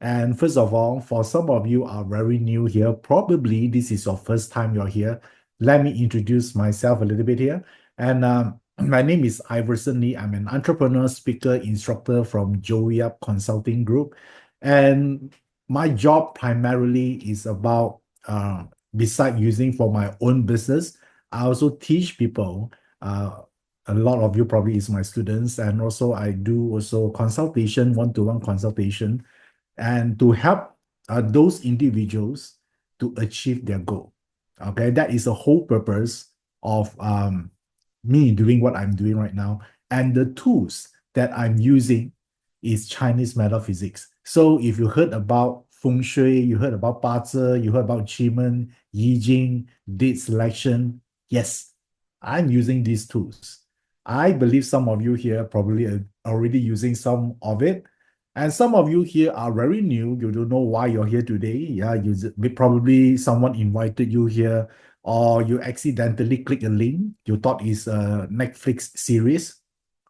And first of all, for some of you are very new here, probably this is your first time you're here. Let me introduce myself a little bit here. And my name is Iverson Lee. I'm an entrepreneur, speaker, instructor from zodiac Consulting Group. And my job primarily is about, beside using for my own business, I also teach people. A lot of you probably is my students, and also I do also consultation, one-to-one consultation, and to help those individuals to achieve their goal. Okay, that is the whole purpose of me doing what I'm doing right now. And the tools that I'm using is Chinese metaphysics. So if you heard about Feng Shui, you heard about BaZi, you heard about Qi Men, Yi Jing, date selection, yes, I'm using these tools. I believe some of you here probably are already using some of it. And some of you here are very new. You don't know why you're here today. Yeah, probably someone invited you here, or you accidentally click a link. You thought it's a Netflix series.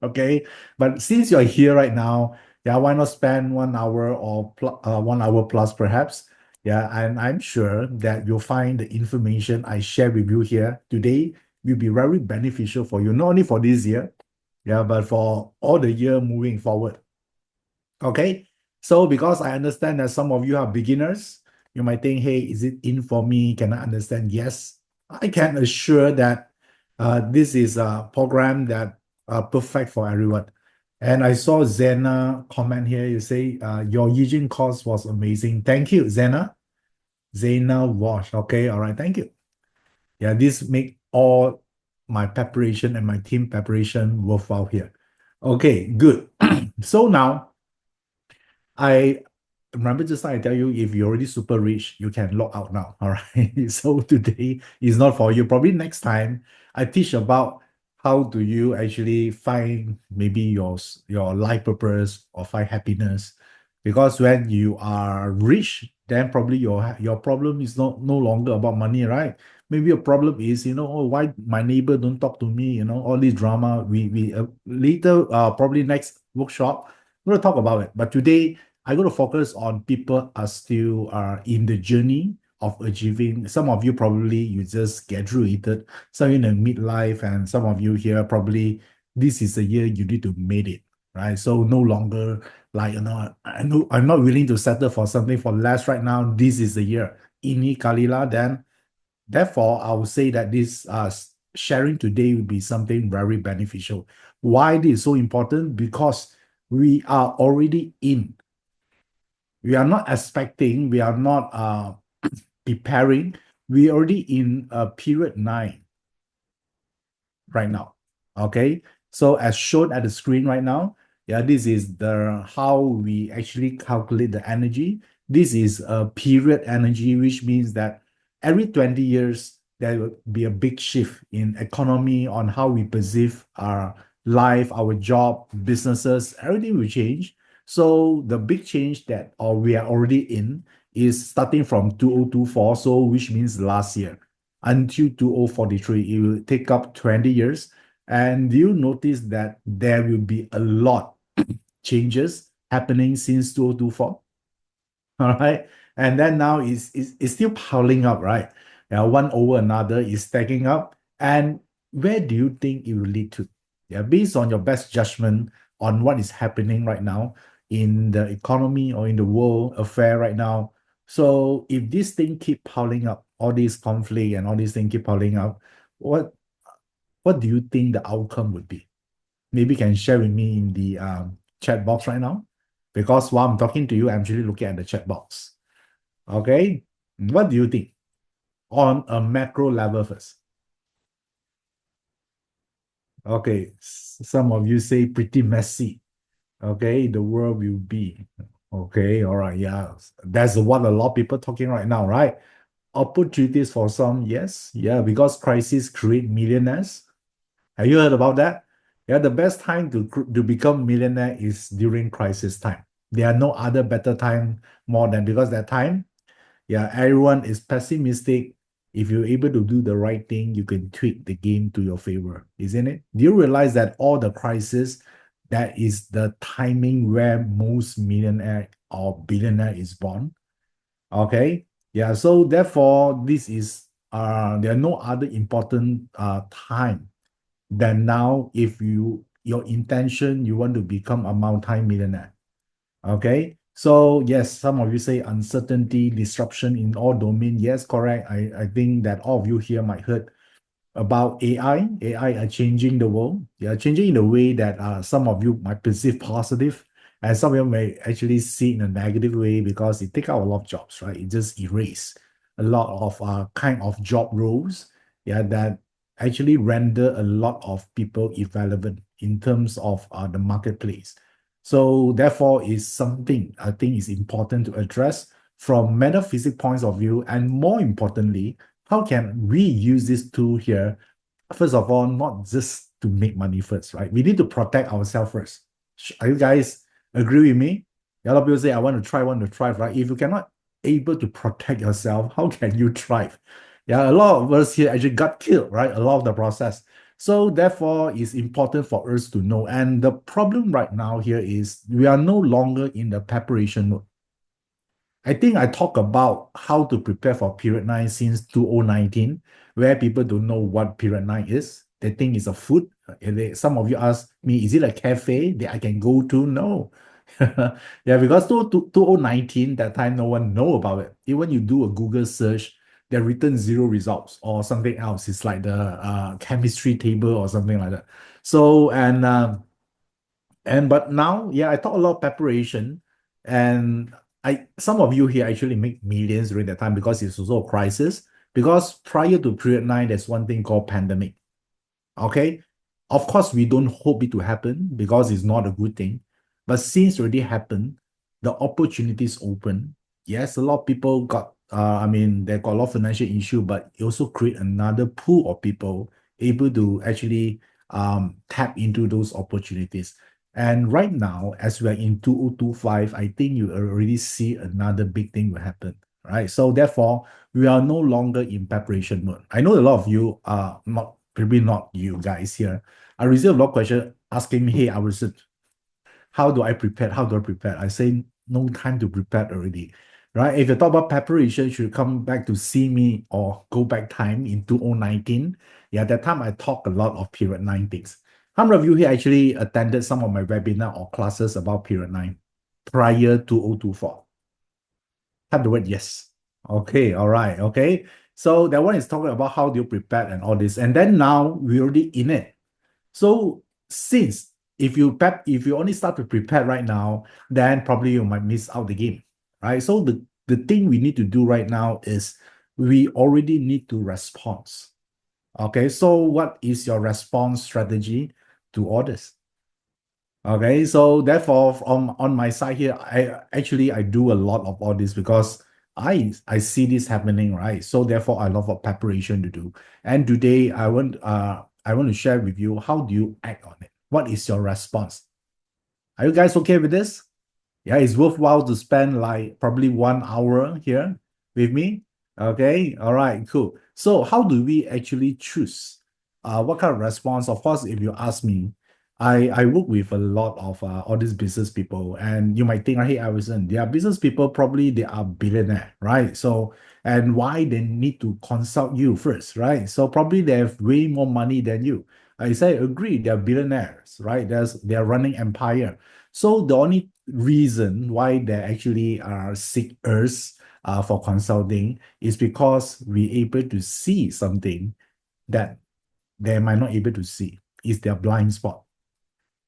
Okay. But since you're here right now, yeah, why not spend 1 hour or 1 hour plus perhaps? Yeah, and I'm sure that you'll find the information I share with you here today will be very beneficial for you, not only for this year, yeah, but for all the year moving forward. Okay, so because I understand that some of you are beginners, you might think, hey, is it in for me? Can I understand? Yes, I can assure that this is a program that perfect for everyone. And I saw Zena comment here. You say your Yijin course was amazing. Thank you, Zena. Zena Wash. Okay, all right, thank you. Yeah, this make all my preparation and my team preparation worthwhile here. Okay, good. So now I remember just now I tell you, if you're already super rich, you can log out now. All right. So today is not for you. Probably next time I teach about how do you actually find maybe your life purpose or find happiness. Because when you are rich, then probably your problem is not no longer about money, right? Maybe your problem is, oh, why my neighbor don't talk to me, all this drama. We later probably next workshop, we're gonna talk about it. But today I'm going to focus on people are still in the journey of achieving. Some of you probably you just graduated, some in the midlife, and some of you here probably this is the year you need to make it, right? So no longer like I know I'm not willing to settle for something for less right now. This is the year. Ini Kalila, then therefore I would say that this sharing today will be something very beneficial. Why this is so important? Because we are already in, we are not expecting, we are not preparing. We already in period 9 right now. Okay, so as shown at the screen right now, yeah, this is the how we actually calculate the energy. This is a period energy, which means that every 20 years there will be a big shift in economy, on how we perceive our life, our job, businesses, everything will change. So the big change that we are already in is starting from 2024, so which means last year, until 2043. It will take up 20 years. And you notice that there will be a lot changes happening since 2024. All right. And then now it's still piling up, right? Yeah, one over another is stacking up. And where do you think it will lead to? Yeah, based on your best judgment on what is happening right now in the economy or in the world affair right now. So if this thing keep piling up, all these conflict and all these things keep piling up, what do you think the outcome would be? Maybe you can share with me in the chat box right now, because while I'm talking to you, I'm actually looking at the chat box. Okay, what do you think on a macro level first? Okay, some of you say pretty messy. Okay, the world will be. Okay, all right, yeah. That's what a lot of people talking right now, right? Opportunities for some, yes. Yeah, because crisis create millionaires. Have you heard about that? Yeah, the best time to become millionaire is during crisis time. There are no other better time more than, because that time, yeah, everyone is pessimistic. If you're able to do the right thing, you can tweak the game to your favor, isn't it? Do you realize that all the crisis, that is the timing where most millionaire or billionaire is born. Okay. Yeah. So therefore, this is there are no other important time than now if your intention you want to become a multi-millionaire. Okay. So yes, some of you say uncertainty, disruption in all domain. Yes, correct. I think that all of you here might heard about AI. AI are changing the world. They are changing in a way that some of you might perceive positive, and some of you may actually see in a negative way because it take out a lot of jobs, right? It just erase a lot of kind of job roles, yeah, that actually render a lot of people irrelevant in terms of the marketplace. So therefore, is something I think is important to address from metaphysics points of view, and more importantly, how can we use this tool here? First of all, not just to make money first, right? We need to protect ourselves first. Are you guys agree with me? A lot of people say, I want to thrive, right? If you cannot able to protect yourself, how can you thrive? Yeah, a lot of us here actually got killed, right? A lot of the process. So therefore, it's important for us to know. And the problem right now here is we are no longer in the preparation mode. I think I talk about how to prepare for period 9 since 2019, where people don't know what period 9 is. They think it's a food. Some of you ask me, is it a cafe that I can go to? No. Yeah, because 2019, that time no one know about it. Even you do a Google search, they're written zero results or something else. It's like the chemistry table or something like that. So, and but now, yeah, I talk a lot of preparation, and some of you here actually make millions during that time because it's also a crisis. Because prior to period 9, there's one thing called pandemic. Okay. Of course, we don't hope it to happen because it's not a good thing. But since it already happened, the opportunities open. Yes, a lot of people got, they got a lot of financial issue, but it also create another pool of people able to actually tap into those opportunities. And right now, as we are in 2025, I think you already see another big thing will happen, right? So therefore, we are no longer in preparation mode. I know a lot of you are not, maybe not you guys here. I receive a lot of questions asking me, hey, Iverson, how do I prepare? How do I prepare? I say, no time to prepare already, right? If you talk about preparation, you should come back to see me or go back time in 2019. Yeah, that time I talk a lot of period 9 things. How many of you here actually attended some of my webinar or classes about period 9 prior to 2024? Type the word yes. Okay, all right, okay. So that one is talking about how do you prepare and all this. And then now we're already in it. So since if you only start to prepare right now, then probably you might miss out the game, right? So the thing we need to do right now is we already need to respond. Okay, so what is your response strategy to all this? Okay, so therefore, on my side here, I do a lot of all this because I see this happening, right? So therefore, I love a preparation to do. And today, I want to share with you how do you act on it. What is your response? Are you guys okay with this? Yeah, it's worthwhile to spend like probably 1 hour here with me. Okay, all right, cool. So how do we actually choose what kind of response? Of course, if you ask me, I work with a lot of all these business people, and you might think, hey, Iverson, they are business people, probably they are billionaire, right? So, and why they need to consult you first, right? So probably they have way more money than you. I say, agree, they are billionaires, right? They are running empire. So the only reason why they actually seek us for consulting is because we able to see something that they might not able to see. Is their blind spot,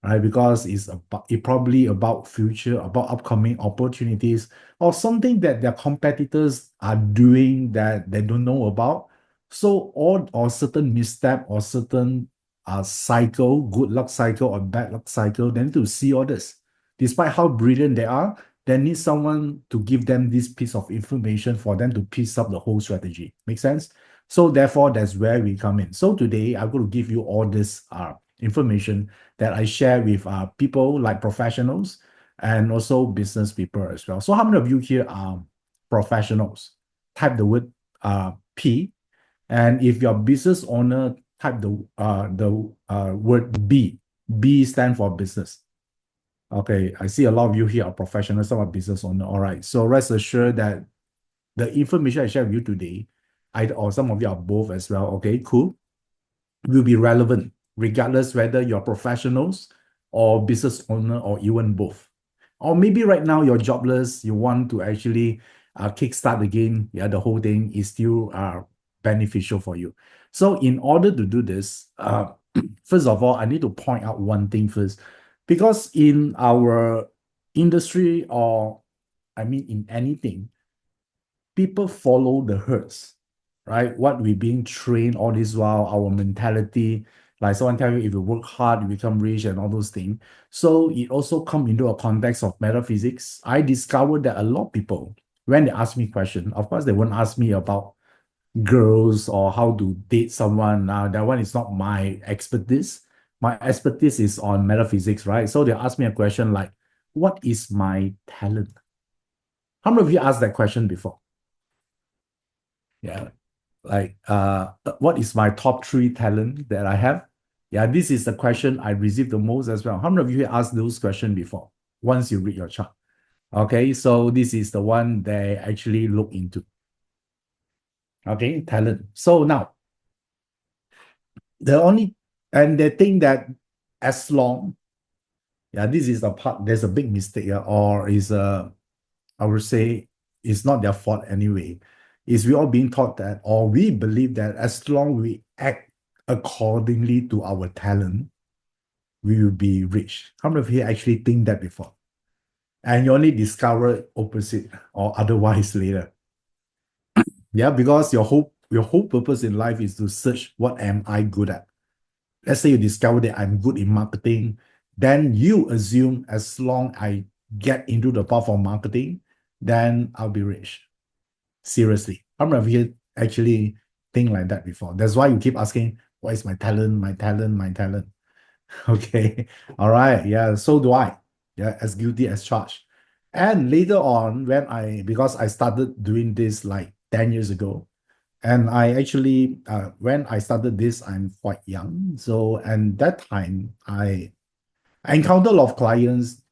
right? Because it probably about future, about upcoming opportunities, or something that their competitors are doing that they don't know about. So or certain misstep or certain cycle, good luck cycle or bad luck cycle, they need to see all this. Despite how brilliant they are, they need someone to give them this piece of information for them to piece up the whole strategy. Make sense? So therefore, that's where we come in. So today, I'm going to give you all this information that I share with people like professionals and also business people as well. So how many of you here are professionals? Type the word P. And if you're a business owner, type the word B. B stand for business. Okay, I see a lot of you here are professionals, some are business owner. All right, so rest assured that the information I share with you today, or some of you are both as well. Okay, cool. Will be relevant regardless whether you're professionals or business owner or even both. Or maybe right now you're jobless, you want to actually kickstart again. Yeah, the whole thing is still beneficial for you. So in order to do this, first of all, I need to point out one thing first, because in our industry, or I mean in anything, people follow the herds, right? What we being trained all this while, our mentality, like someone tell you, if you work hard, you become rich and all those things. So it also come into a context of metaphysics. I discovered that a lot of people, when they ask me question, of course, they won't ask me about girls or how to date someone. Now, that one is not my expertise. My expertise is on metaphysics, right? So they ask me a question like, what is my talent? How many of you asked that question before? Yeah. Like, what is my top three talent that I have? Yeah, this is the question I received the most as well. How many of you asked those questions before once you read your chart? Okay, so this is the one they actually look into. Okay, talent. So now, the only, and they think that as long, yeah, this is the part, there's a big mistake, yeah, or is I would say it's not their fault anyway. Is we all being taught that, or we believe that as long we act accordingly to our talent, we will be rich. How many of you actually think that before? And you only discover opposite or otherwise later. Yeah, because your whole purpose in life is to search what am I good at. Let's say you discover that I'm good in marketing, then you assume as long I get into the path of marketing, then I'll be rich. Seriously. How many of you actually think like that before? That's why you keep asking, what is my talent, my talent, my talent? Okay. All right. Yeah. So do I. Yeah. As guilty as charged. And later on, because I started doing this like 10 years ago, and I actually, when I started this, I'm quite young. So, and that time, I encountered a lot of clients,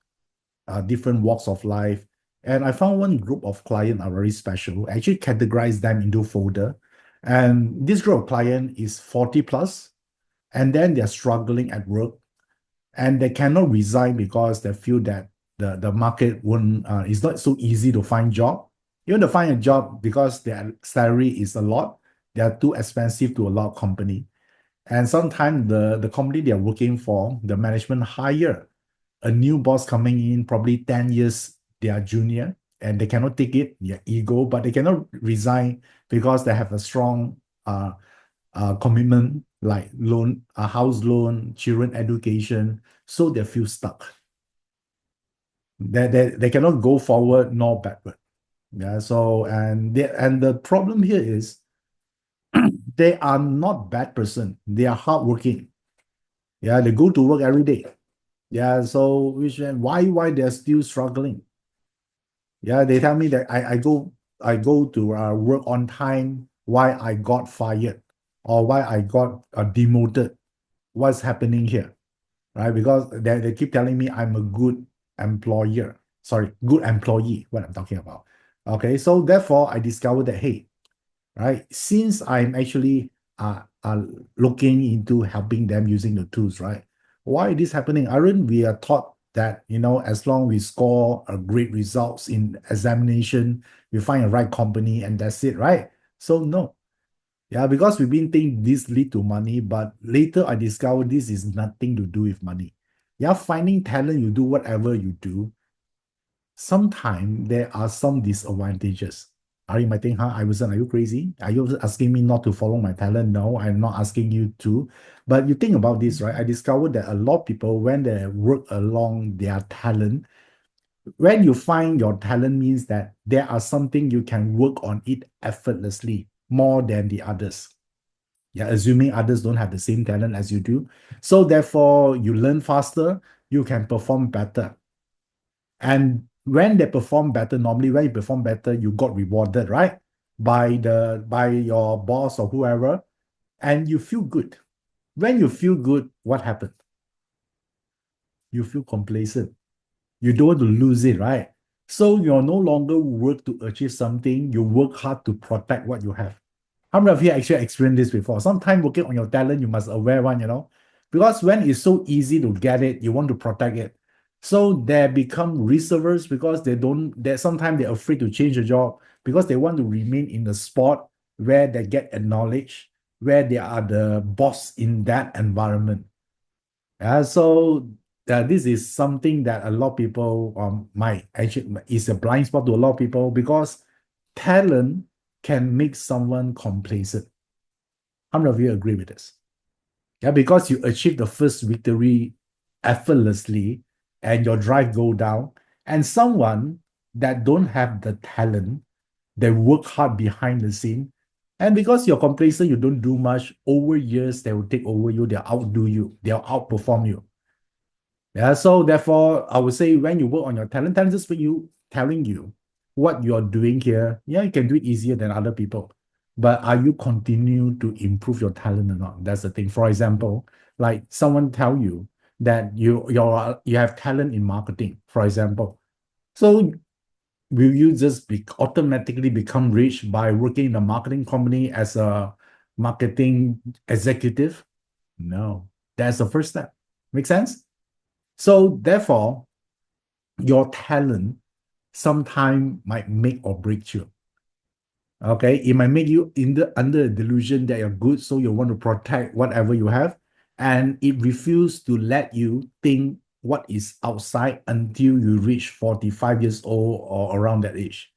different walks of life. And I found one group of clients are very special. I actually categorize them into folder. And this group of client is 40 plus, and then they're struggling at work, and they cannot resign because they feel that the market won't, it's not so easy to find job. Even to find a job, because their salary is a lot, they are too expensive to a lot of company. And sometimes the company they're working for, the management hire a new boss coming in, probably 10 years they are junior, and they cannot take it, their ego, but they cannot resign because they have a strong commitment like loan, a house loan, children education, so they feel stuck. They cannot go forward nor backward. Yeah, so and the problem here is they are not bad person. They are hardworking. Yeah, they go to work every day. Yeah, so why they're still struggling? Yeah, they tell me that I go to work on time, why I got fired, or why I got demoted. What's happening here? Right? Because they keep telling me I'm a good employer. Sorry, good employee, what I'm talking about. Okay, so therefore I discovered that, hey, right, since I'm actually looking into helping them using the tools, right? Why is this happening? Aren't we are taught that, as long we score a great results in examination, we find a right company and that's it, right? So no. Yeah, because we've been thinking this lead to money, but later I discovered this is nothing to do with money. Yeah, finding talent, you do whatever you do. Sometimes there are some disadvantages. Are you might think, huh, Iverson, are you crazy? Are you asking me not to follow my talent? No, I'm not asking you to. But you think about this, right? I discovered that a lot of people, when they work along their talent, when you find your talent means that there are something you can work on it effortlessly more than the others. Yeah, assuming others don't have the same talent as you do. So therefore, you learn faster, you can perform better. And when they perform better, normally when you perform better, you got rewarded, right? By your boss or whoever, and you feel good. When you feel good, what happens? You feel complacent. You don't want to lose it, right? So you're no longer work to achieve something, you work hard to protect what you have. How many of you actually experienced this before? Sometimes working on your talent, you must aware one, because when it's so easy to get it, you want to protect it. So they become reservists because they sometimes they're afraid to change the job because they want to remain in the spot where they get acknowledged, where they are the boss in that environment. So this is something that a lot of people might actually is a blind spot to a lot of people because talent can make someone complacent. How many of you agree with this? Yeah, because you achieve the first victory effortlessly and your drive go down, and someone that don't have the talent, they work hard behind the scene, and because you're complacent, you don't do much, over years they will take over you, they'll outdo you, they'll outperform you. Yeah, so therefore, I would say when you work on your talent is for you telling you what you're doing here. Yeah, you can do it easier than other people. But are you continue to improve your talent or not? That's the thing. For example, like someone tell you that you have talent in marketing, for example. So will you just automatically become rich by working in a marketing company as a marketing executive? No. That's the first step. Make sense? So therefore, your talent sometime might make or break you. Okay, it might make you under a delusion that you're good, so you want to protect whatever you have, and it refuses to let you think what is outside until you reach 45 years old or around that age.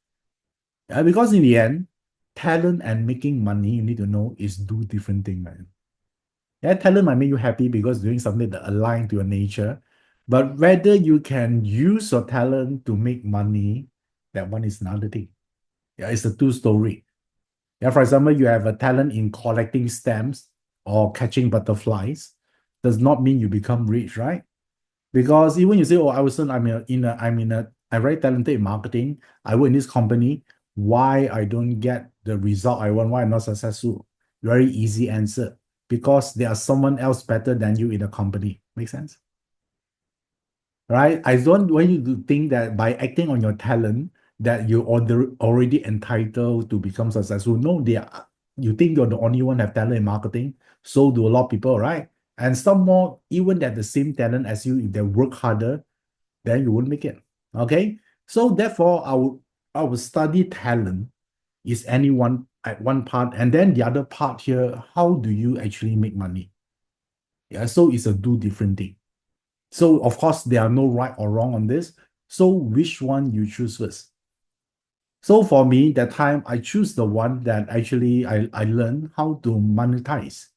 Because in the end, talent and making money, you need to know, is two different things, man. Yeah, talent might make you happy because doing something that aligns to your nature, but whether you can use your talent to make money, that one is another thing. Yeah, it's a two-story. Yeah, for example, you have a talent in collecting stamps or catching butterflies, does not mean you become rich, right? Because even you say, "Oh, Iverson, I'm very talented in marketing. I work in this company. Why I don't get the result I want? Why I'm not successful?" Very easy answer. Because there are someone else better than you in the company. Make sense? Right? I don't want you to think that by acting on your talent that you're already entitled to become successful. No, you think you're the only one have talent in marketing. So do a lot of people, right? And some more, even that the same talent as you, if they work harder, then you won't make it. Okay. So therefore, I will study talent is anyone at one part, and then the other part here, how do you actually make money? Yeah, so it's a two different thing. So of course, there are no right or wrong on this. So which one you choose first? So for me, that time I choose the one that actually I learned how to monetize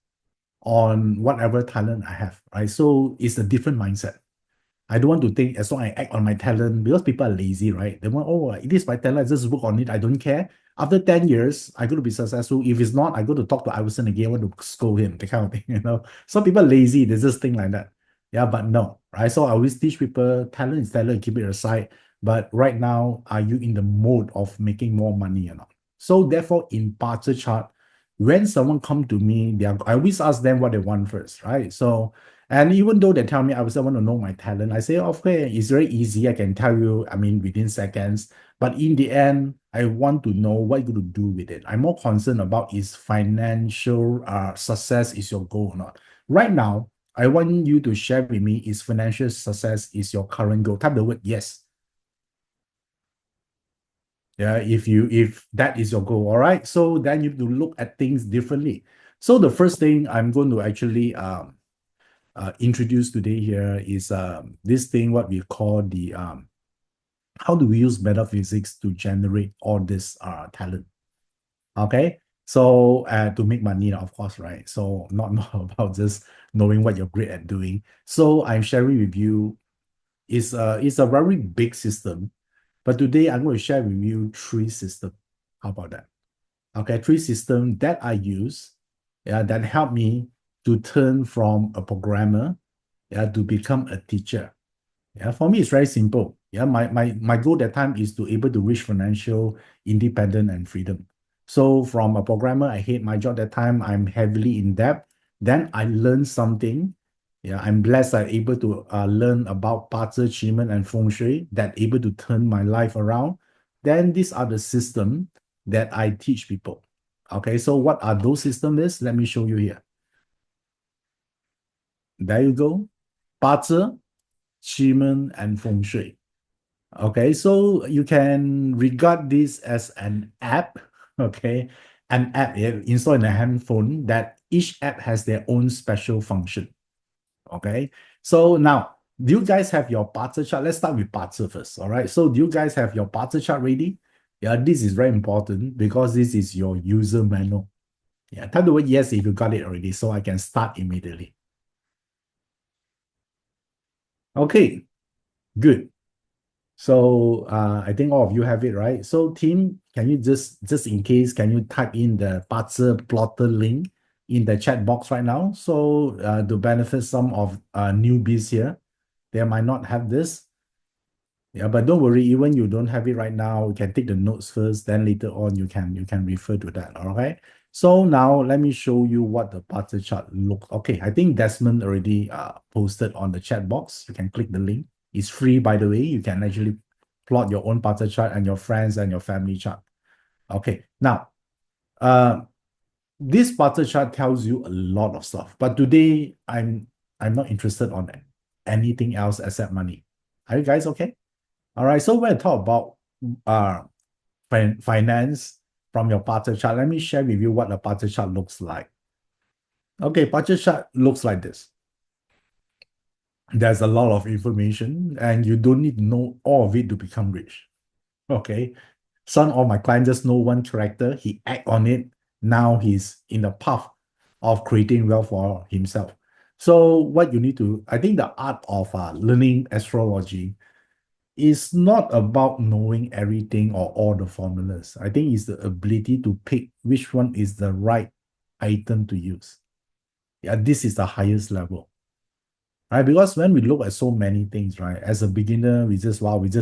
on whatever talent I have, right? So it's a different mindset. I don't want to think as long as I act on my talent because people are lazy, right? They want, oh, it is my talent, I just work on it. I don't care. After 10 years, I'm going to be successful. If it's not, I go to talk to Iverson again, I want to scold him, that kind of thing. Some people are lazy, they just think like that. Yeah, but no, right? So I always teach people talent is talent, keep it aside. But right now, are you in the mode of making more money or not? So therefore, in barter chart, when someone come to me, I always ask them what they want first, right? So and even though they tell me I still want to know my talent, I say, okay, it's very easy. I can tell you, within seconds. But in the end, I want to know what you're going to do with it. I'm more concerned about is financial success is your goal or not. Right now, I want you to share with me is financial success is your current goal. Type the word yes. Yeah, if that is your goal, all right. So then you have to look at things differently. So the first thing I'm going to actually introduce today here is this thing what we call the how do we use metaphysics to generate all this talent. Okay, so to make money, of course, right? So not about just knowing what you're great at doing. So I'm sharing with you is a very big system, but today I'm going to share with you three systems. How about that? Okay, three systems that I use, yeah, that help me to turn from a programmer, yeah, to become a teacher. Yeah, for me, it's very simple. Yeah, my goal that time is to able to reach financial independence and freedom. So from a programmer, I hate my job that time. I'm heavily in debt. Then I learned something Yeah, I'm blessed I'm able to learn about BaZi Qi Men and Feng Shui that able to turn my life around. Then these are the system that I teach people. Okay, so what are those systems is? Let me show you here. There you go. BaZi, Qi Men, and Feng Shui. Okay, so you can regard this as an app, okay? An app installed in a handphone that each app has their own special function. Okay, so now do you guys have your BaZi chart? Let's start with BaZi first. All right, so do you guys have your BaZi chart ready? Yeah, this is very important because this is your user manual. Yeah, tell the word yes if you got it already, so I can start immediately. Okay, good. So I think all of you have it, right? So team, can you just in case, can you type in the BaZi plotter link in the chat box right now? So to benefit some of newbies here, they might not have this. Yeah, but don't worry, even you don't have it right now, you can take the notes first, then later on you can refer to that. All right. So now let me show you what the BaZi chart looks. Okay, I think Desmond already posted on the chat box. You can click the link. It's free, by the way. You can actually plot your own BaZi chart and your friends and your family chart. Okay, now this BaZi chart tells you a lot of stuff, but today I'm not interested on anything else except money. Are you guys okay? All right, so when I talk about uh finance from your BaZi chart, let me share with you what a BaZi chart looks like. Okay, BaZi chart looks like this. There's a lot of information, and you don't need to know all of it to become rich. Okay, some of my clients just know one character, he act on it. Now he's in the path of creating wealth for himself. So what you need to, I think the art of learning astrology is not about knowing everything or all the formulas. I think it's the ability to pick which one is the right item to use. Yeah, this is the highest level. Right? Because when we look at so many things, right, as a beginner, we just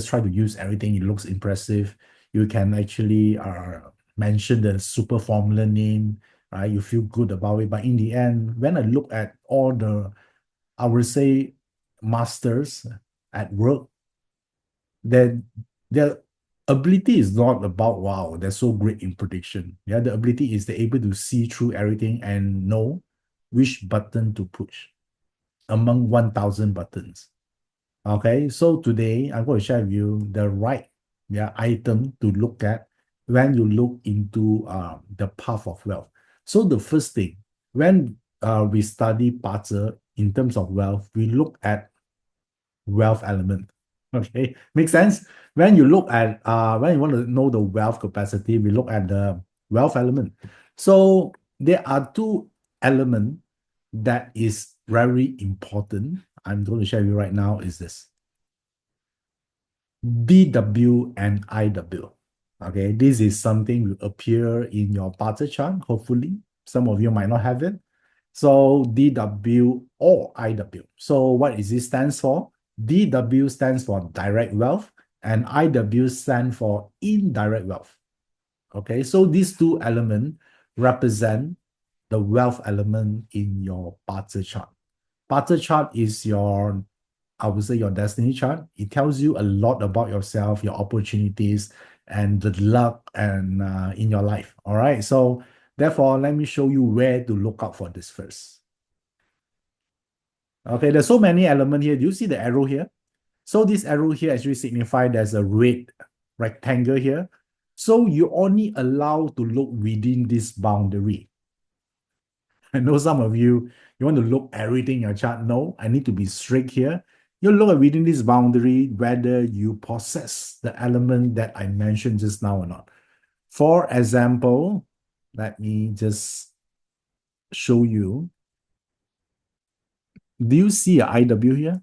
try to use everything. It looks impressive. You can actually mention the super formula name, right? You feel good about it. But in the end, when I look at all the, I would say, masters at work, then their ability is not about wow, they're so great in prediction. Yeah, the ability is they're able to see through everything and know which button to push among 1,000 buttons. Okay, so today I'm going to share with you the right item to look at when you look into the path of wealth. So the first thing, when we study BaZi in terms of wealth, we look at wealth element. Okay, makes sense. When you look at when you want to know the wealth capacity, we look at the wealth element. So there are two elements that is very important. I'm going to share with you right now is this. DW and IW. Okay, this is something will appear in your BaZi chart, hopefully. Some of you might not have it. So DW or IW. So what is it stands for? DW stands for direct wealth and IW stands for indirect wealth. Okay, so these two elements represent the wealth element in your BaZi chart. BaZi chart is your, I would say, your destiny chart. It tells you a lot about yourself, your opportunities, and the luck and in your life. All right. So therefore, let me show you where to look out for this first. Okay, there's so many elements here. Do you see the arrow here? So this arrow here actually signifies there's a red rectangle here. So you only allowed to look within this boundary. I know some of you want to look everything in your chart. No, I need to be strict here. You look at within this boundary whether you possess the element that I mentioned just now or not. For example, let me just show you. Do you see a IW here?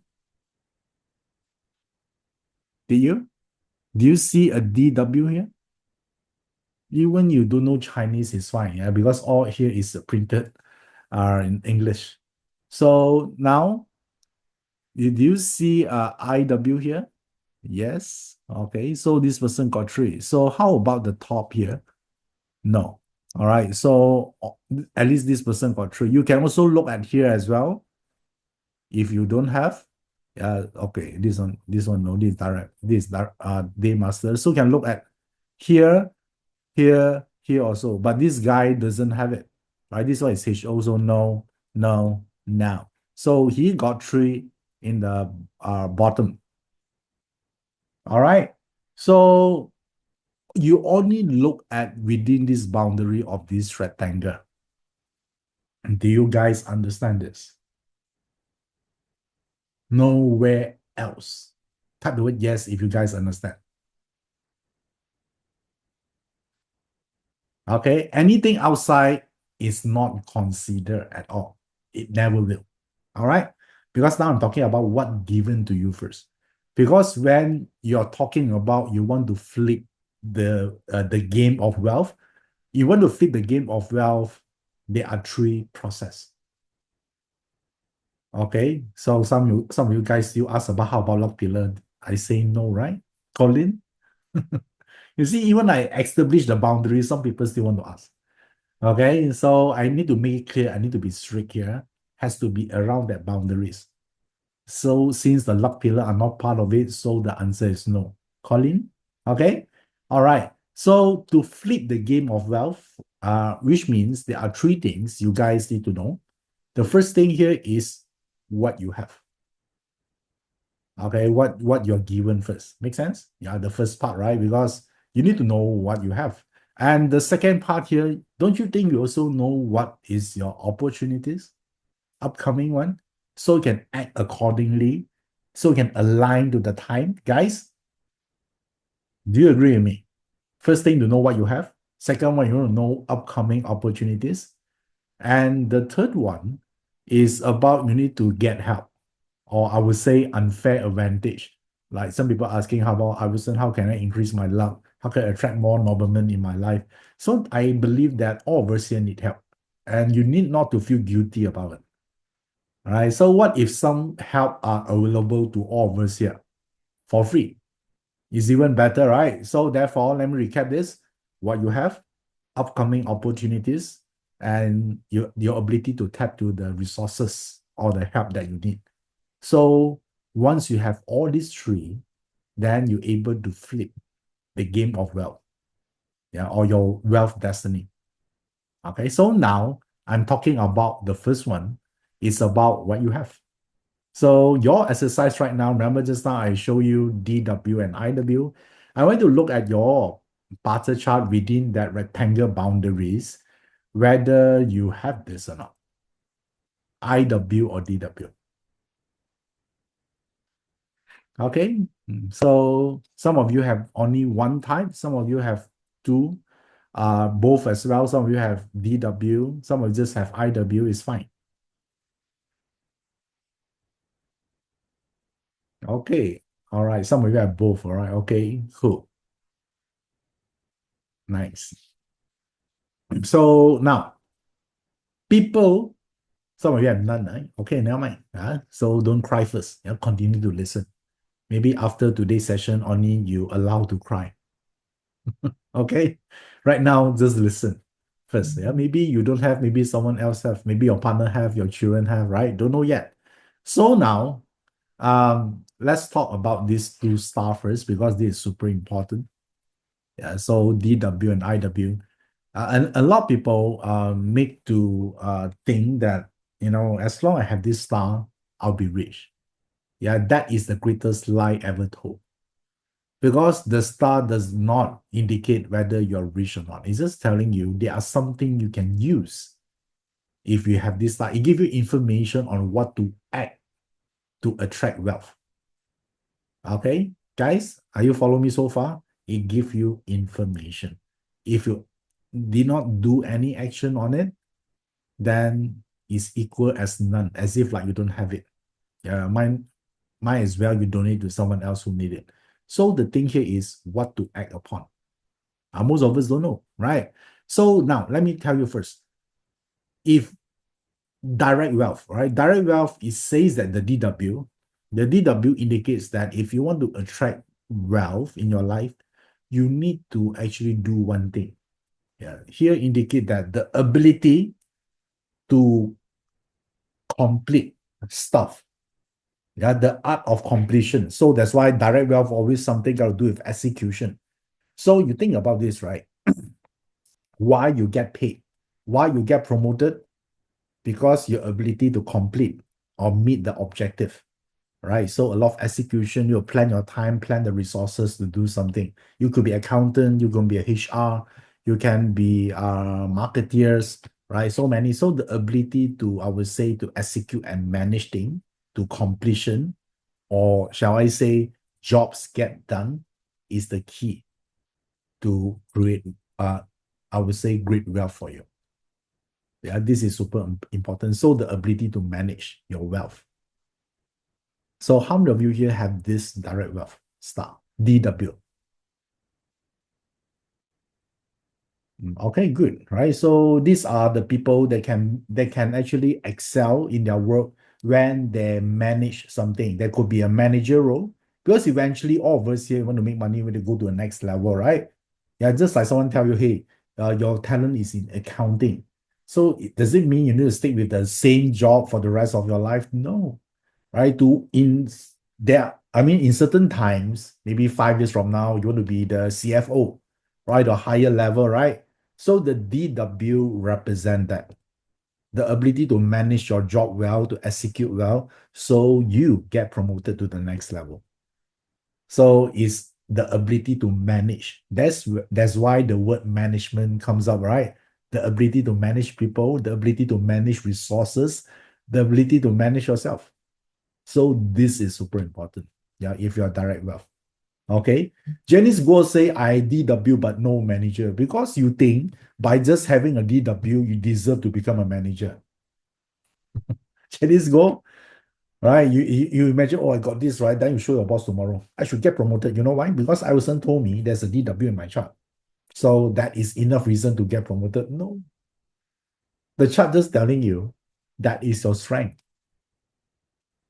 Did you? Do you see a DW here? Even you don't know Chinese is fine, yeah, because all here is printed in English. So now, did you see a IW here? Yes. Okay. So this person got 3. So how about the top here? No. All right. So at least this person got 3. You can also look at here as well. If you don't have, okay, this one, no, this direct, day master. So you can look at here, here also, but this guy doesn't have it, right? This one is H also, no, no, now. So he got 3 in the bottom. All right. So you only look at within this boundary of this rectangle. Do you guys understand this? Nowhere else. Type the word yes if you guys understand. Okay, anything outside is not considered at all. It never will. All right, because now I'm talking about what given to you first. Because when you're talking about you want to flip the game of wealth, you want to flip the game of wealth, there are 3 process. Okay, so some of you guys still ask about how about lock pillar. I say no, right? Colin? You see, even I establish the boundary, some people still want to ask. Okay, so I need to make it clear, I need to be strict here. Has to be around that boundaries. So since the luck pillar are not part of it, so the answer is no. Colin? Okay? All right. So to flip the game of wealth, which means there are 3 things you guys need to know. The first thing here is what you have. Okay, what you're given first. Make sense? Yeah, the first part, right? Because you need to know what you have. And the second part here, don't you think you also know what is your opportunities, upcoming one, so you can act accordingly, so you can align to the time? Guys, do you agree with me? First thing to know what you have. Second one, you want to know upcoming opportunities. And the third one is about you need to get help, or I would say unfair advantage. Like some people asking, how about Iverson, how can I increase my luck? How can I attract more noblemen in my life? So I believe that all of us here need help. And you need not to feel guilty about it. All right. So what if some help are available to all of us here for free? It's even better, right? So therefore, let me recap this. What you have, upcoming opportunities, and your ability to tap to the resources or the help that you need. So once you have all these 3, then you're able to flip the game of wealth, yeah, or your wealth destiny. Okay, so now I'm talking about the first one. It's about what you have. So your exercise right now, remember just now I show you DW and IW. I want to look at your barter chart within that rectangle boundaries, whether you have this or not, IW or DW. Okay, so some of you have only one type, some of you have 2, both as well. Some of you have DW, some of you just have IW, is fine. Okay, all right, some of you have both, all right, okay, cool, nice. So now, people, some of you have none, right? Okay, never mind. So don't cry first. Continue to listen. Maybe after today's session, only you allow to cry. Okay, right now just listen first. Yeah, maybe you don't have, maybe someone else have, maybe your partner have, your children have, right? Don't know yet. So now, let's talk about these 2 star first, because this is super important. Yeah, so DW and IW. And a lot of people make to think that, as long as I have this star, I'll be rich. Yeah, that is the greatest lie ever told. Because the star does not indicate whether you're rich or not. It's just telling you there are something you can use. If you have this star, it gives you information on what to act to attract wealth. Okay, guys, are you following me so far? It gives you information. If you did not do any action on it, then it's equal as none, as if like you don't have it. Yeah, mine as well, you donate to someone else who need it. So the thing here is what to act upon. Most of us don't know, right? So now let me tell you first. If direct wealth, right? Direct wealth, it says that the DW indicates that if you want to attract wealth in your life, you need to actually do one thing. Yeah, here indicate that the ability to complete stuff. Yeah, the art of completion. So that's why direct wealth always something got to do with execution. So you think about this, right? Why you get paid, why you get promoted, because your ability to complete or meet the objective, right? So a lot of execution, you plan your time, plan the resources to do something. You could be accountant, you can be a HR, you can be marketeers, right? So many. So the ability to, I would say, to execute and manage things to completion, or shall I say, jobs get done, is the key to create, I would say, great wealth for you. Yeah, this is super important. So the ability to manage your wealth. So how many of you here have this direct wealth star, DW? Okay, good, right? So these are the people that can actually excel in their work when they manage something. There could be a manager role, because eventually all of us here want to make money when they go to the next level, right? Yeah, just like someone tell you, hey, your talent is in accounting. So does it mean you need to stick with the same job for the rest of your life? No, right? I mean, in certain times, maybe 5 years from now, you want to be the CFO, right? Or higher level, right? So the DW represent that, the ability to manage your job well, to execute well, so you get promoted to the next level. So it's the ability to manage. That's why the word management comes up, right? The ability to manage people, the ability to manage resources, the ability to manage yourself. So this is super important. Yeah, if you're direct wealth. Okay. Janice Guo say I DW but no manager, because you think by just having a DW you deserve to become a manager. Janice Guo, right? You imagine, oh, I got this, right? Then you show your boss tomorrow. I should get promoted. You know why? Because Iverson told me there's a DW in my chart. So that is enough reason to get promoted. No. The chart just telling you that is your strength.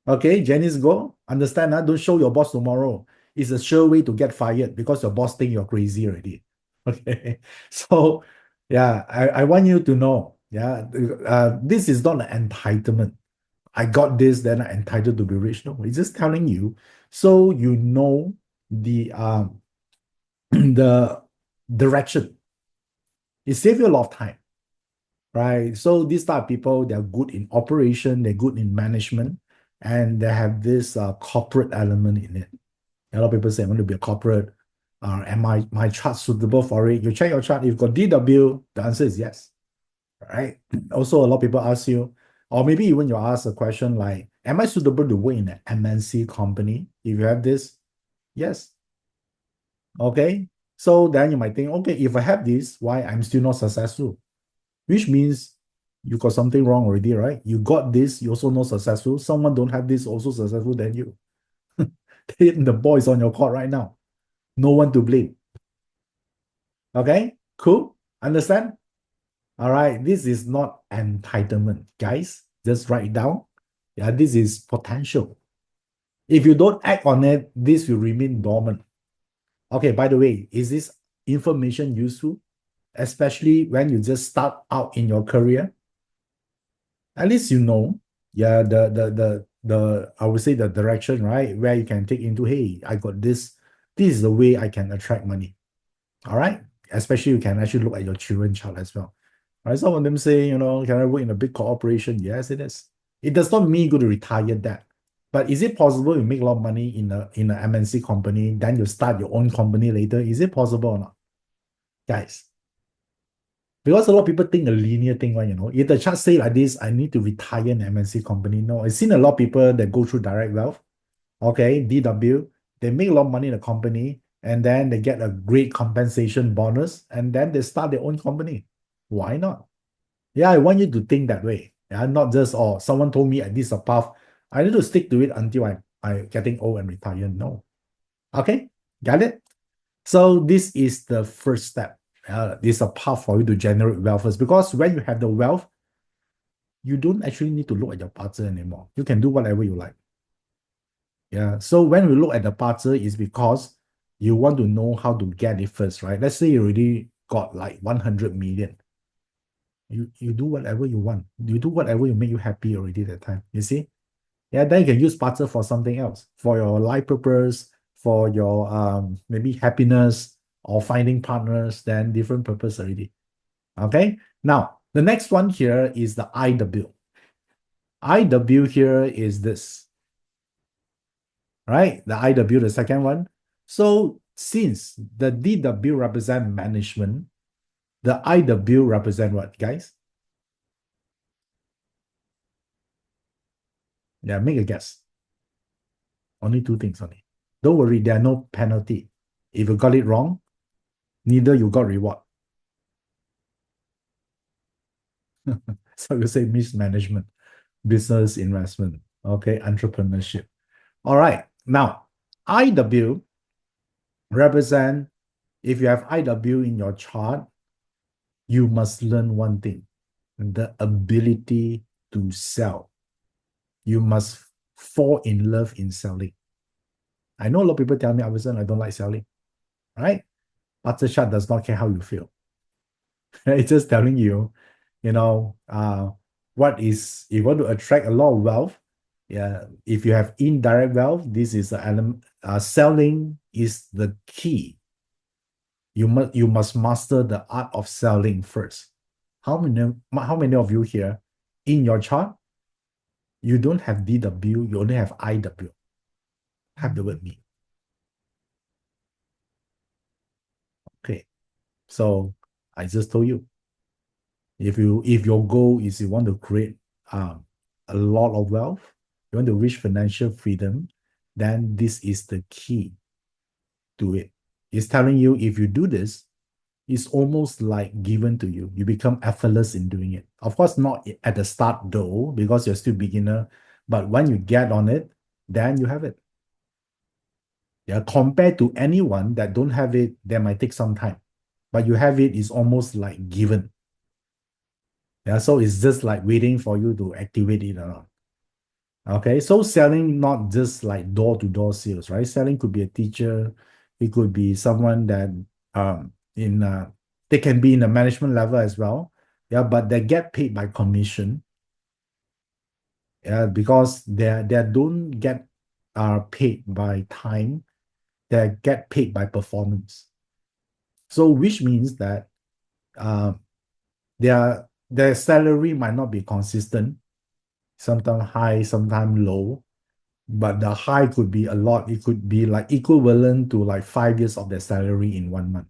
Okay, Janice Go, understand that? Don't show your boss tomorrow. It's a sure way to get fired, because your boss think you're crazy already. Okay, so yeah, I want you to know, yeah, this is not an entitlement. I got this, then I'm entitled to be rich. No, it's just telling you, so you know the the direction. It saves you a lot of time, right? So these type of people, they're good in operation, they're good in management, and they have this corporate element in it. A lot of people say, I want to be a corporate. Am my chart suitable for it? You check your chart. If you've got DW, the answer is yes, right? Also, a lot of people ask you, or maybe even you ask a question like, am I suitable to work in an MNC company? If you have this, yes. Okay. So then you might think, okay, if I have this, why I'm still not successful? Which means you got something wrong already, right? You got this, you also not successful. Someone don't have this, also successful than you. The ball is on your court right now. No one to blame. Okay, cool. Understand? All right. This is not entitlement, guys. Just write it down. Yeah, this is potential. If you don't act on it, this will remain dormant. Okay, by the way, is this information useful? Especially when you just start out in your career? At least you know, yeah, the I would say the direction, right? Where you can take into, hey, I got this. This is the way I can attract money. All right. Especially you can actually look at your children child as well. Right. Some of them say, can I work in a big corporation? Yes, it is. It does not mean you're going to retire that. But is it possible you make a lot of money in a MNC company, then you start your own company later? Is it possible or not? Guys, because a lot of people think a linear thing, right? If the chart say like this, I need to retire in an MNC company. No, I've seen a lot of people that go through direct wealth, okay, DW, they make a lot of money in the company, and then they get a great compensation bonus, and then they start their own company. Why not? Yeah, I want you to think that way. Yeah, not just, oh, someone told me this is a path. I need to stick to it until I getting old and retire. No. Okay, got it? So this is the first step. This is a path for you to generate wealth first, because when you have the wealth, you don't actually need to look at your partner anymore. You can do whatever you like. Yeah. So when we look at the partner, it's because you want to know how to get it first, right? Let's say you already got like 100 million. You do whatever you want. You do whatever you make you happy already that time. You see? Yeah, then you can use butter for something else, for your life purpose, for your maybe happiness or finding partners, then different purpose already. Okay. Now, the next one here is the IW. IW here is this, right? The IW, the second one. So since the DW represent management, the IW represent what, guys? Yeah, make a guess. Only two things only. Don't worry, there are no penalty. If you got it wrong, neither you got reward. So you say mismanagement, business investment, okay, entrepreneurship. All right. Now, IW represent, if you have IW in your chart, you must learn one thing, the ability to sell. You must fall in love in selling. I know a lot of people tell me, Iverson, I don't like selling, right? Butter chart does not care how you feel. It's just telling you, you know, what is, if you want to attract a lot of wealth, yeah, if you have indirect wealth, this is the element, selling is the key. You must master the art of selling first. How many of you here in your chart, you don't have DW, you only have IW? Have the word me. Okay. So I just told you, if your goal is you want to create a lot of wealth, you want to reach financial freedom, then this is the key to it. It's telling you if you do this, it's almost like given to you. You become effortless in doing it. Of course, not at the start though, because you're still beginner. But when you get on it, then you have it. Yeah, compared to anyone that don't have it, that might take some time. But you have it is almost like given. Yeah, so it's just like waiting for you to activate it or not. Okay, so selling not just like door-to-door sales, right? Selling could be a teacher, it could be someone that in they can be in the management level as well. Yeah, but they get paid by commission. Yeah, because they don't get paid by time, they get paid by performance. So which means that uh, their salary might not be consistent, sometimes high, sometimes low, but the high could be a lot. It could be like equivalent to like 5 years of their salary in 1 month.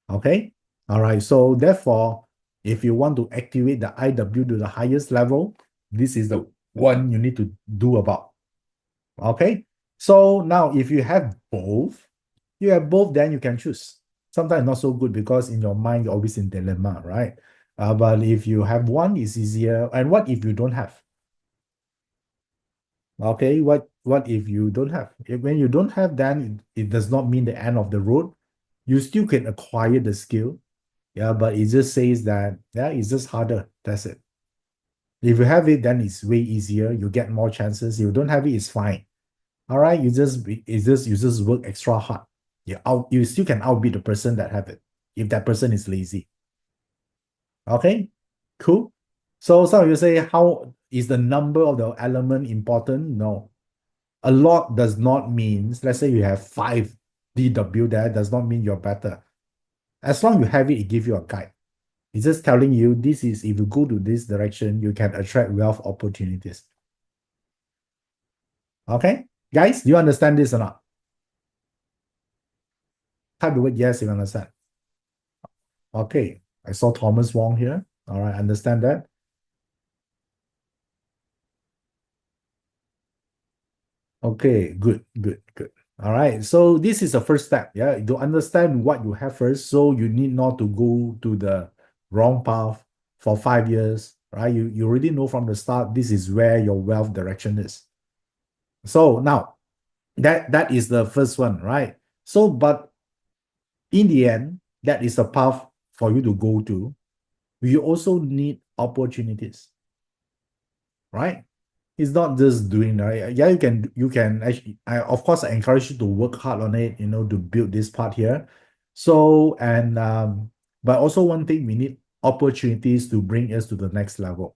Okay. All right. So therefore, if you want to activate the IW to the highest level, this is the one you need to do about. Okay. So now if you have both, then you can choose. Sometimes not so good because in your mind, you're always in dilemma, right? But if you have one, it's easier. And what if you don't have? Okay, what if you don't have? When you don't have, then it does not mean the end of the road. You still can acquire the skill. Yeah, but it just says that, yeah, it's just harder. That's it. If you have it, then it's way easier. You get more chances. If you don't have it, it's fine. All right, you just work extra hard. You still can outbeat the person that have it if that person is lazy. Okay, cool. So some of you say, how is the number of the element important? No. A lot does not mean, let's say you have 5 DW there, does not mean you're better. As long as you have it, it gives you a guide. It's just telling you this is, if you go to this direction, you can attract wealth opportunities. Okay? Guys, do you understand this or not? Type the word yes if you understand. Okay. I saw Thomas Wong here. All right, understand that. Okay, good, good, good. All right. So this is the first step. Yeah. To understand what you have first. So you need not to go to the wrong path for 5 years. Right. You already know from the start this is where your wealth direction is. So now that is the first one, right? So, but in the end, that is a path for you to go to. We also need opportunities, right? It's not just doing, right? Yeah, you can actually, of course I encourage you to work hard on it, to build this part here. So, and but also one thing, we need opportunities to bring us to the next level.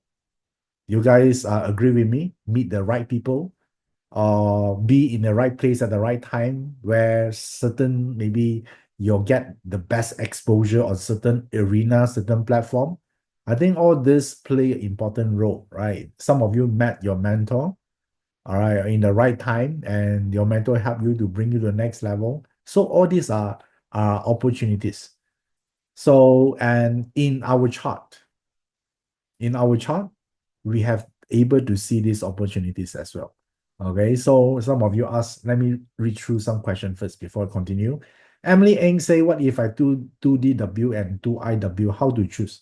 You guys agree with me? Meet the right people or be in the right place at the right time where certain maybe you'll get the best exposure on certain arena, certain platform. I think all this play an important role, right? Some of you met your mentor, all right, in the right time, and your mentor helped you to bring you to the next level. So all these are opportunities. So, and in our chart, we have able to see these opportunities as well. Okay, so some of you ask, let me read through some questions first before I continue. Emily Eng say, what if I do 2DW and 2IW? How to choose?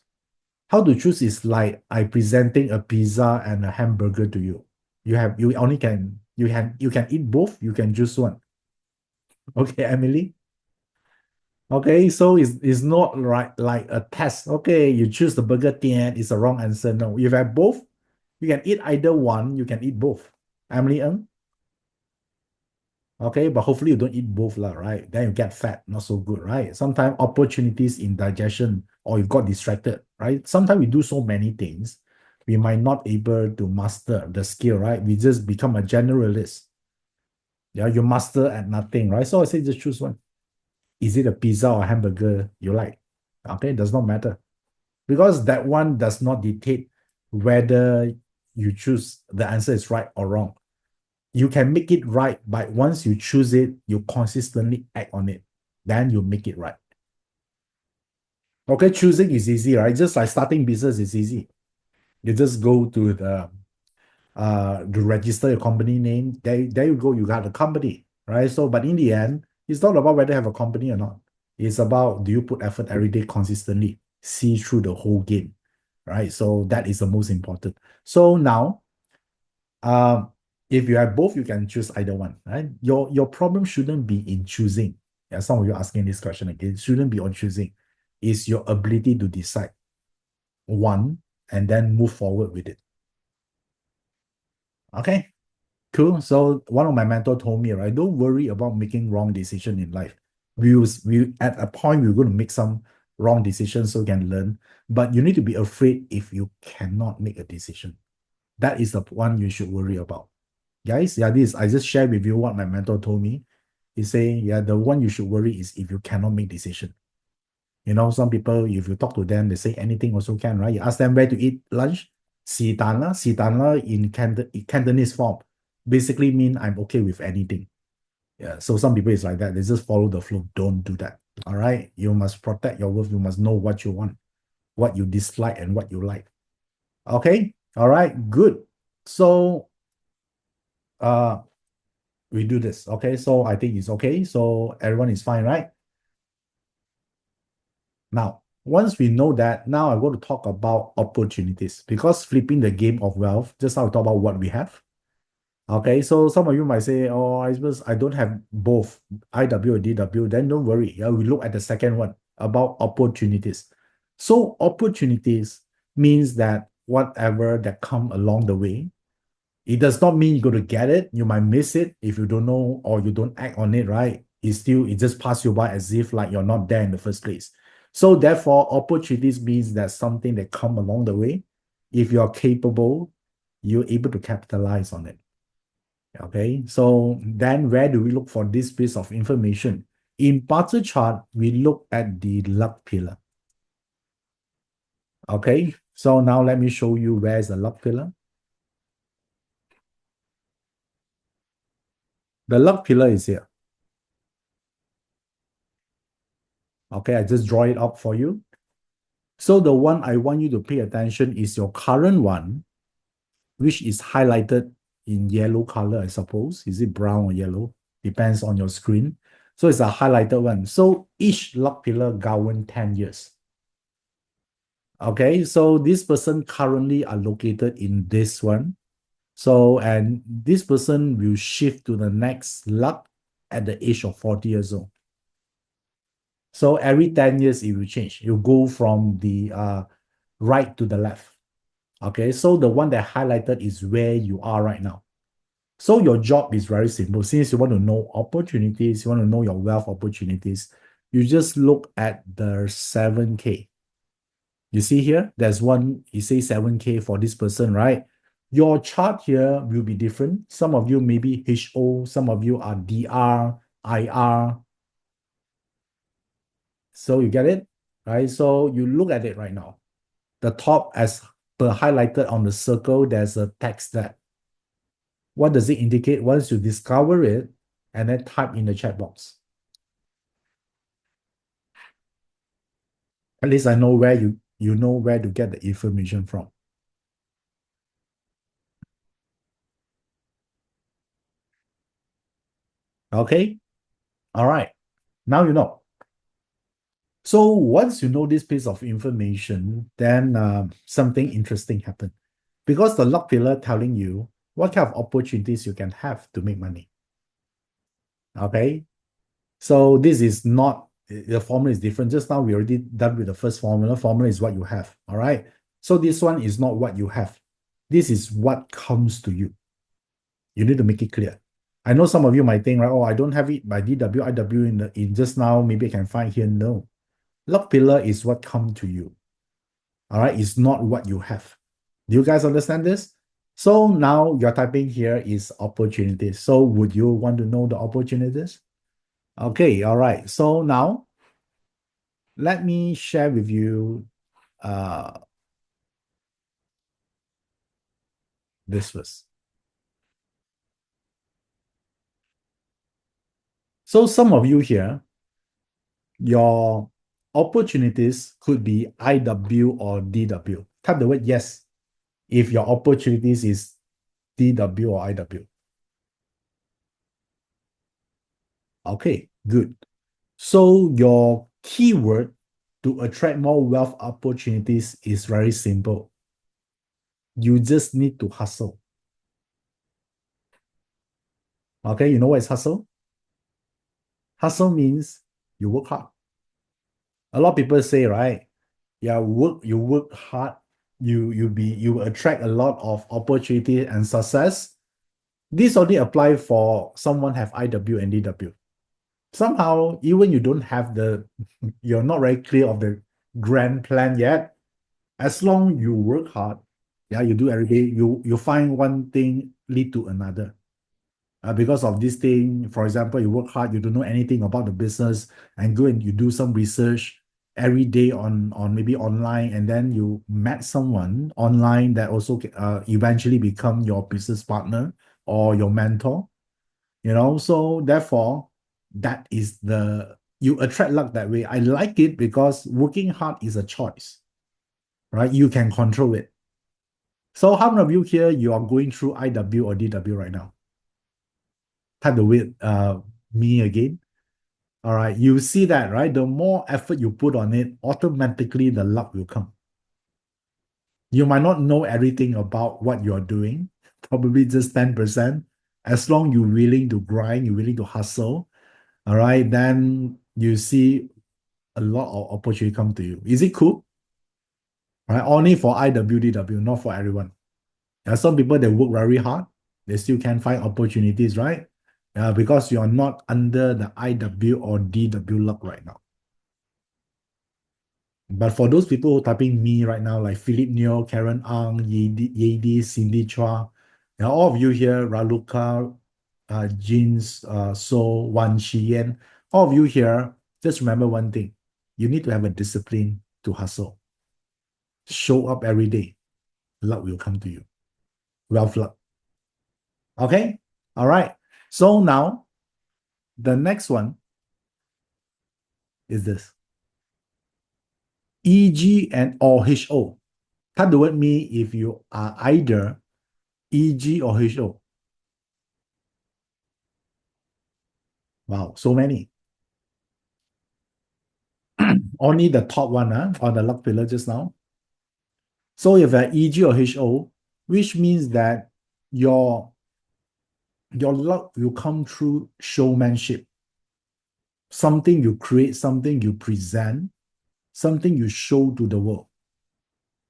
How to choose is like I presenting a pizza and a hamburger to you. You only can you can eat both, you can choose one. Okay, Emily? Okay, so it's not right like a test. Okay, you choose the burger, then it's a wrong answer. No, if you have both, you can eat either one, you can eat both. Emily Ng? Okay, but hopefully you don't eat both, lah, right? Then you get fat, not so good, right? Sometimes opportunities in digestion or you got distracted, right? Sometimes we do so many things, we might not able to master the skill, right? We just become a generalist. Yeah, you master at nothing, right? So I say just choose one. Is it a pizza or hamburger you like? Okay, does not matter. Because that one does not dictate whether you choose the answer is right or wrong. You can make it right, but once you choose it, you consistently act on it. Then you make it right. Okay, choosing is easy, right? Just like starting business is easy. You just go to register your company name. There you go, you got a company, right? So, but in the end, it's not about whether you have a company or not. It's about do you put effort every day consistently, see through the whole game, right? So that is the most important. So now, um, if you have both, you can choose either one, right? Your problem shouldn't be in choosing. Yeah, some of you asking this question again, it shouldn't be on choosing. It's your ability to decide one and then move forward with it. Okay, cool. So one of my mentor told me, right, don't worry about making wrong decision in life. We at a point we're going to make some wrong decisions so we can learn, but you need to be afraid if you cannot make a decision. That is the one you should worry about. Guys, yeah, this I just share with you what my mentor told me. He say, yeah, the one you should worry is if you cannot make decision. You know, some people, if you talk to them, they say anything also can, right? You ask them where to eat lunch, si dan la in Cantonese form, basically mean I'm okay with anything. Yeah, so some people is like that. They just follow the flow. Don't do that. All right, you must protect your worth. You must know what you want, what you dislike, and what you like. Okay, all right, good. So, uh, we do this. Okay, so I think it's okay. So everyone is fine, right? Now, once we know that, now I'm going to talk about opportunities because flipping the game of wealth, just now we talk about what we have. Okay, so some of you might say, oh, I suppose I don't have both IW or DW. Then don't worry. Yeah, we look at the second one about opportunities. So opportunities means that whatever that come along the way, it does not mean you're going to get it. You might miss it if you don't know or you don't act on it, right? It just pass you by as if like you're not there in the first place. So therefore, opportunities means that something that come along the way. If you're capable, you're able to capitalize on it. Okay, so then where do we look for this piece of information? In BaZi chart, we look at the luck pillar. Okay, so now let me show you where's the luck pillar. The luck pillar is here. Okay, I just draw it up for you. So the one I want you to pay attention is your current one, which is highlighted in yellow color, I suppose. Is it brown or yellow? Depends on your screen. So it's a highlighted one. So each luck pillar govern 10 years. Okay, so this person currently are located in this one. So, and this person will shift to the next luck at the age of 40 years old. So every 10 years, it will change. You go from the right to the left. Okay, so the one that highlighted is where you are right now. So your job is very simple. Since you want to know opportunities, you want to know your wealth opportunities, you just look at the 7K. You see here, there's one, you say 7K for this person, right? Your chart here will be different. Some of you may be HO, some of you are DR, IR. So you get it, right? So you look at it right now. The top, as per highlighted on the circle, there's a text there. What does it indicate? Once you discover it, and then type in the chat box. At least I know where you know where to get the information from. Okay? All right. Now you know. So once you know this piece of information, then something interesting happened. Because the luck pillar telling you what kind of opportunities you can have to make money. Okay? So this is not, the formula is different. Just now we already done with the first formula. Formula is what you have. All right? So this one is not what you have. This is what comes to you. You need to make it clear. I know some of you might think, right, oh, I don't have it by DW, IW in just now, maybe I can find here. No. Luck pillar is what come to you. All right, it's not what you have. Do you guys understand this? So now you're typing here is opportunities. So would you want to know the opportunities? Okay, all right. So now let me share with you this first. So some of you here, your opportunities could be IW or DW. Type the word yes if your opportunities is DW or IW. Okay, good. So your keyword to attract more wealth opportunities is very simple. You just need to hustle. Okay, you know what is hustle? Hustle means you work hard. A lot of people say, right? Yeah, you work hard, you attract a lot of opportunity and success. This only apply for someone have IW and DW. Somehow, even you don't have you're not very clear of the grand plan yet. As long you work hard, yeah, you do every day, you find one thing lead to another. Because of this thing, for example, you work hard, you don't know anything about the business, and go and you do some research every day on maybe online, and then you met someone online that also eventually become your business partner or your mentor. So therefore, that is you attract luck that way. I like it because working hard is a choice, right? You can control it. So how many of you here, you are going through IW or DW right now? Type the word me again. All right, you see that, right? The more effort you put on it, automatically the luck will come. You might not know everything about what you're doing, probably just 10%. As long you're willing to grind, you're willing to hustle, all right, then you see a lot of opportunity come to you. Is it cool? Right? Only for IWDW, not for everyone. There are some people that work very hard, they still can find opportunities, right? Because you're not under the IW or DW luck right now. But for those people who typing me right now, like Philip Neo, Karen Ang, Yedi, Cindy Chua, all of you here, Raluca, Jeans, So, Wan Xiyan, all of you here, just remember one thing. You need to have a discipline to hustle. Show up every day. Luck will come to you. Wealth luck. Okay? All right. So now, the next one is this. EG and or HO. Type the word me if you are either EG or HO. Wow, so many. Only the top one on the luck pillar just now. So if you're EG or HO, which means that your luck will come through showmanship. Something you create, something you present, something you show to the world.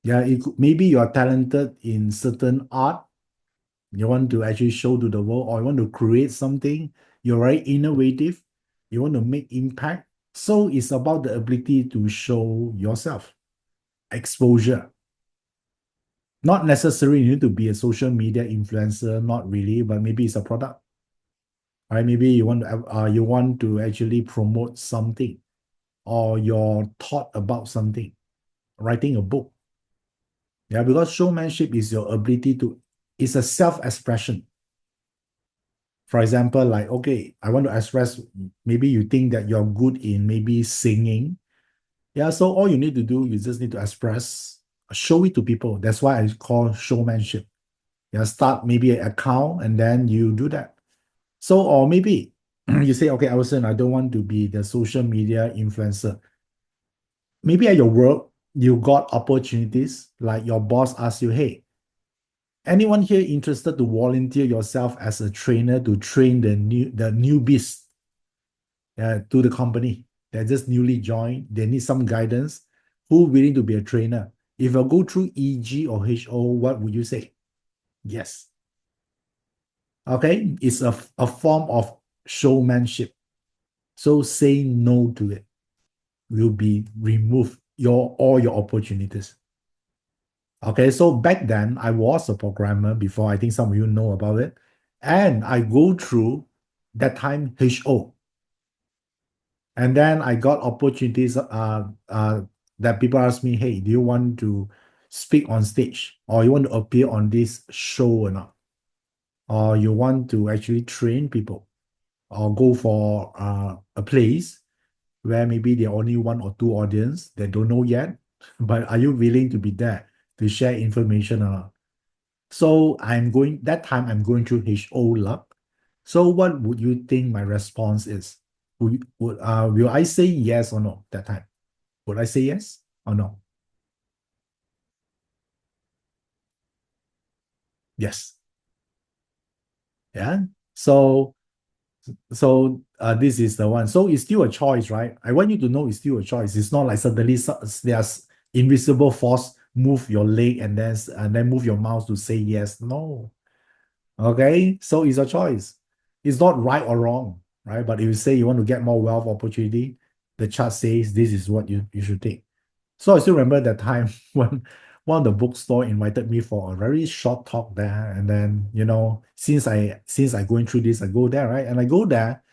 Yeah, maybe you are talented in certain art. You want to actually show to the world, or you want to create something. You're very innovative. You want to make impact. So it's about the ability to show yourself, exposure. Not necessarily you need to be a social media influencer, not really, but maybe it's a product. Right? Maybe you want to actually promote something or your thought about something, writing a book. Yeah, because showmanship is your ability to, it's a self-expression. For example, like, okay, I want to express, maybe you think that you're good in maybe singing. Yeah, so all you need to do, you just need to express, show it to people. That's why I call showmanship. Yeah, start maybe an account and then you do that. So, or maybe you say, okay, Alison, I don't want to be the social media influencer. Maybe at your work, you got opportunities, like your boss asks you, hey, anyone here interested to volunteer yourself as a trainer to train the newbies to the company? They're just newly joined. They need some guidance. Who willing to be a trainer? If I go through EG or HO, what would you say? Yes. Okay, it's a form of showmanship. So saying no to it will be remove all your opportunities. Okay, so back then I was a programmer before. I think some of you know about it. And I go through that time HO. And then I got opportunities that people ask me, hey, do you want to speak on stage? Or you want to appear on this show or not? Or you want to actually train people? Or go for a place where maybe there are only one or two audience that don't know yet, but are you willing to be there to share information or not? So that time I'm going through HO luck. So what would you think my response is? Will I say yes or no that time? Would I say yes or no? Yes. Yeah. So this is the one. So it's still a choice, right? I want you to know it's still a choice. It's not like suddenly there's invisible force move your leg and then move your mouse to say yes. No. Okay. So it's a choice. It's not right or wrong, right? But if you say you want to get more wealth opportunity, the chart says this is what you should take. So I still remember that time when one of the bookstore invited me for a very short talk there. And then, since I going through this, I go there, right? And I go there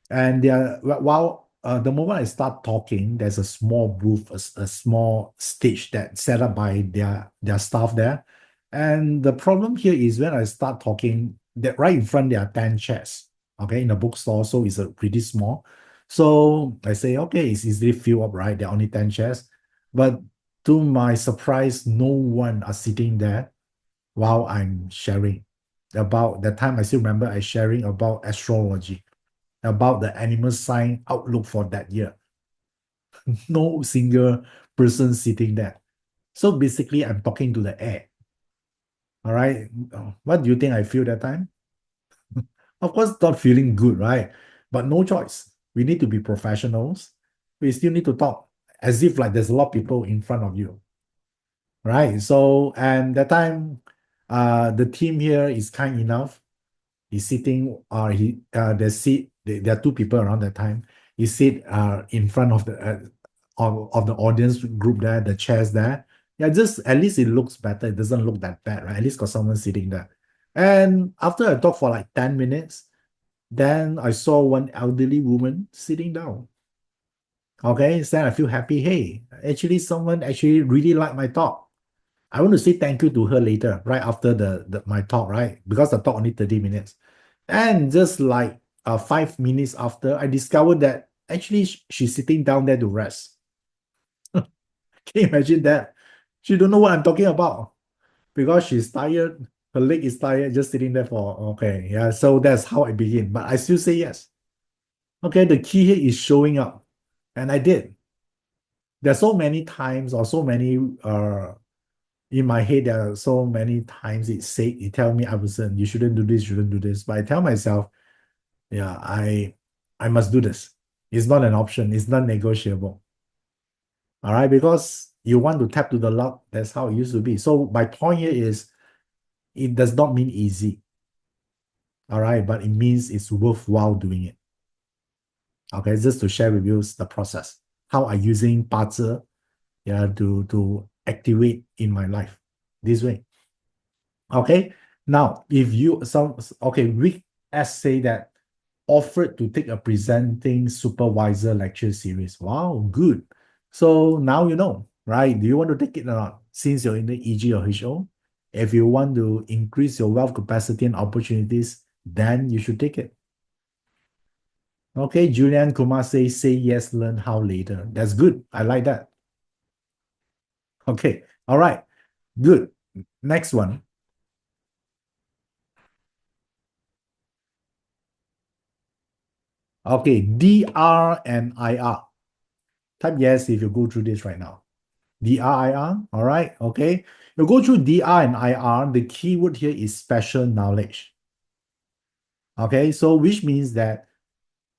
and while the moment I start talking, there's a small booth, a small stage that set up by their staff there. And the problem here is when I start talking, that right in front there are 10 chairs, okay, in the bookstore, so it's a pretty small. So I say, okay, it's easily filled up, right? There are only 10 chairs. But to my surprise, no one are sitting there while I'm sharing. About that time, I still remember I sharing about astrology, about the animal sign outlook for that year. No single person sitting there. So basically, I'm talking to the air. All right. What do you think I feel that time? Of course, not feeling good, right? But no choice. We need to be professionals. We still need to talk as if like there's a lot of people in front of you, right? So, and that time, the team here is kind enough. He's sitting, there are two people around that time. He sit in front of the audience group there, the chairs there. Yeah, just at least it looks better. It doesn't look that bad, right? At least got someone sitting there. And after I talked for like 10 minutes, then I saw one elderly woman sitting down. Okay, so then I feel happy. Hey, actually, someone actually really liked my talk. I want to say thank you to her later, right after my talk, right? Because the talk only 30 minutes. And just like 5 minutes after, I discovered that actually she's sitting down there to rest. Can you imagine that? She don't know what I'm talking about because she's tired. Her leg is tired, just sitting there for, okay, yeah. So that's how I begin. But I still say yes. Okay, the key here is showing up. And I did. There's so many times or so many in my head, there are so many times it tell me, Iverson, you shouldn't do this, shouldn't do this. But I tell myself, yeah, I must do this. It's not an option, it's not negotiable. All right, because you want to tap to the luck, that's how it used to be. So my point here is it does not mean easy. All right, but it means it's worthwhile doing it. Okay, just to share with you the process. How I using 八字 yeah, to activate in my life. this way. Okay. Now, if you we let's say that offered to take a presenting supervisor lecture series. Wow, good. So now you know, right? Do you want to take it or not? Since you're in the EG or HO, if you want to increase your wealth capacity and opportunities, then you should take it. Okay, Julian Kumar says, say yes, learn how later. That's good. I like that. Okay, all right, good. Next one. Okay, DR and IR. Type yes if you go through this right now. DR, IR, all right, okay. You go through DR and IR, the keyword here is special knowledge. Okay, so which means that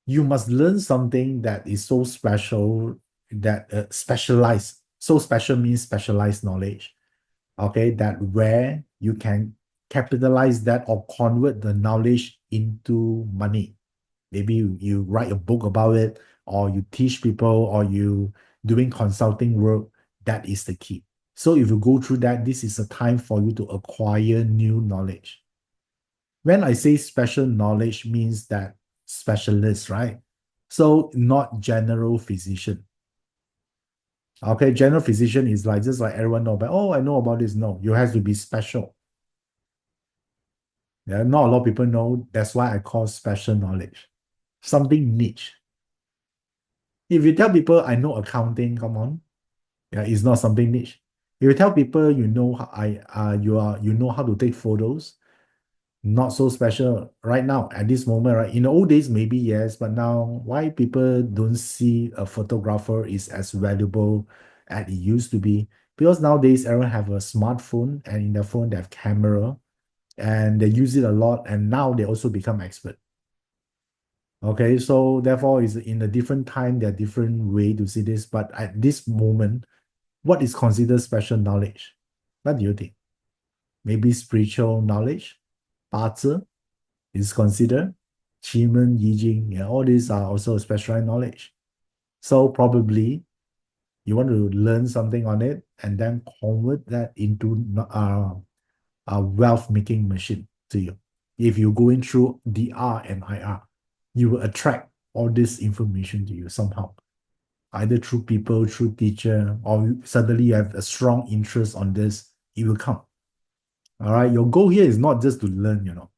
you must learn something that is so special, that specialized. So special means specialized knowledge. Okay, that where you can capitalize that or convert the knowledge into money. Maybe you write a book about it, or you teach people, or you doing consulting work. That is the key. So if you go through that, this is a time for you to acquire new knowledge. When I say special knowledge means that specialist, right? So not general physician. Okay, general physician is like just like everyone know, but oh, I know about this. No, you have to be special. Yeah, not a lot of people know. That's why I call special knowledge. Something niche. If you tell people I know accounting, come on, yeah, it's not something niche. If you tell people you know you know how to take photos, not so special right now at this moment, right? In the old days, maybe yes, but now why people don't see a photographer is as valuable as it used to be? Because nowadays everyone have a smartphone, and in the phone they have camera, and they use it a lot, and now they also become expert. Okay, so therefore is in a different time, there are different way to see this, but at this moment, what is considered special knowledge? What do you think? Maybe spiritual knowledge, 八字 is considered, Qi Men, Yi Jing, yeah, all these are also specialized knowledge. So probably you want to learn something on it and then convert that into a wealth making machine to you. If you're going through DR and IR, you will attract all this information to you somehow, either through people, through teacher, or suddenly you have a strong interest on this, it will come. All right. Your goal here is not just to learn, you know.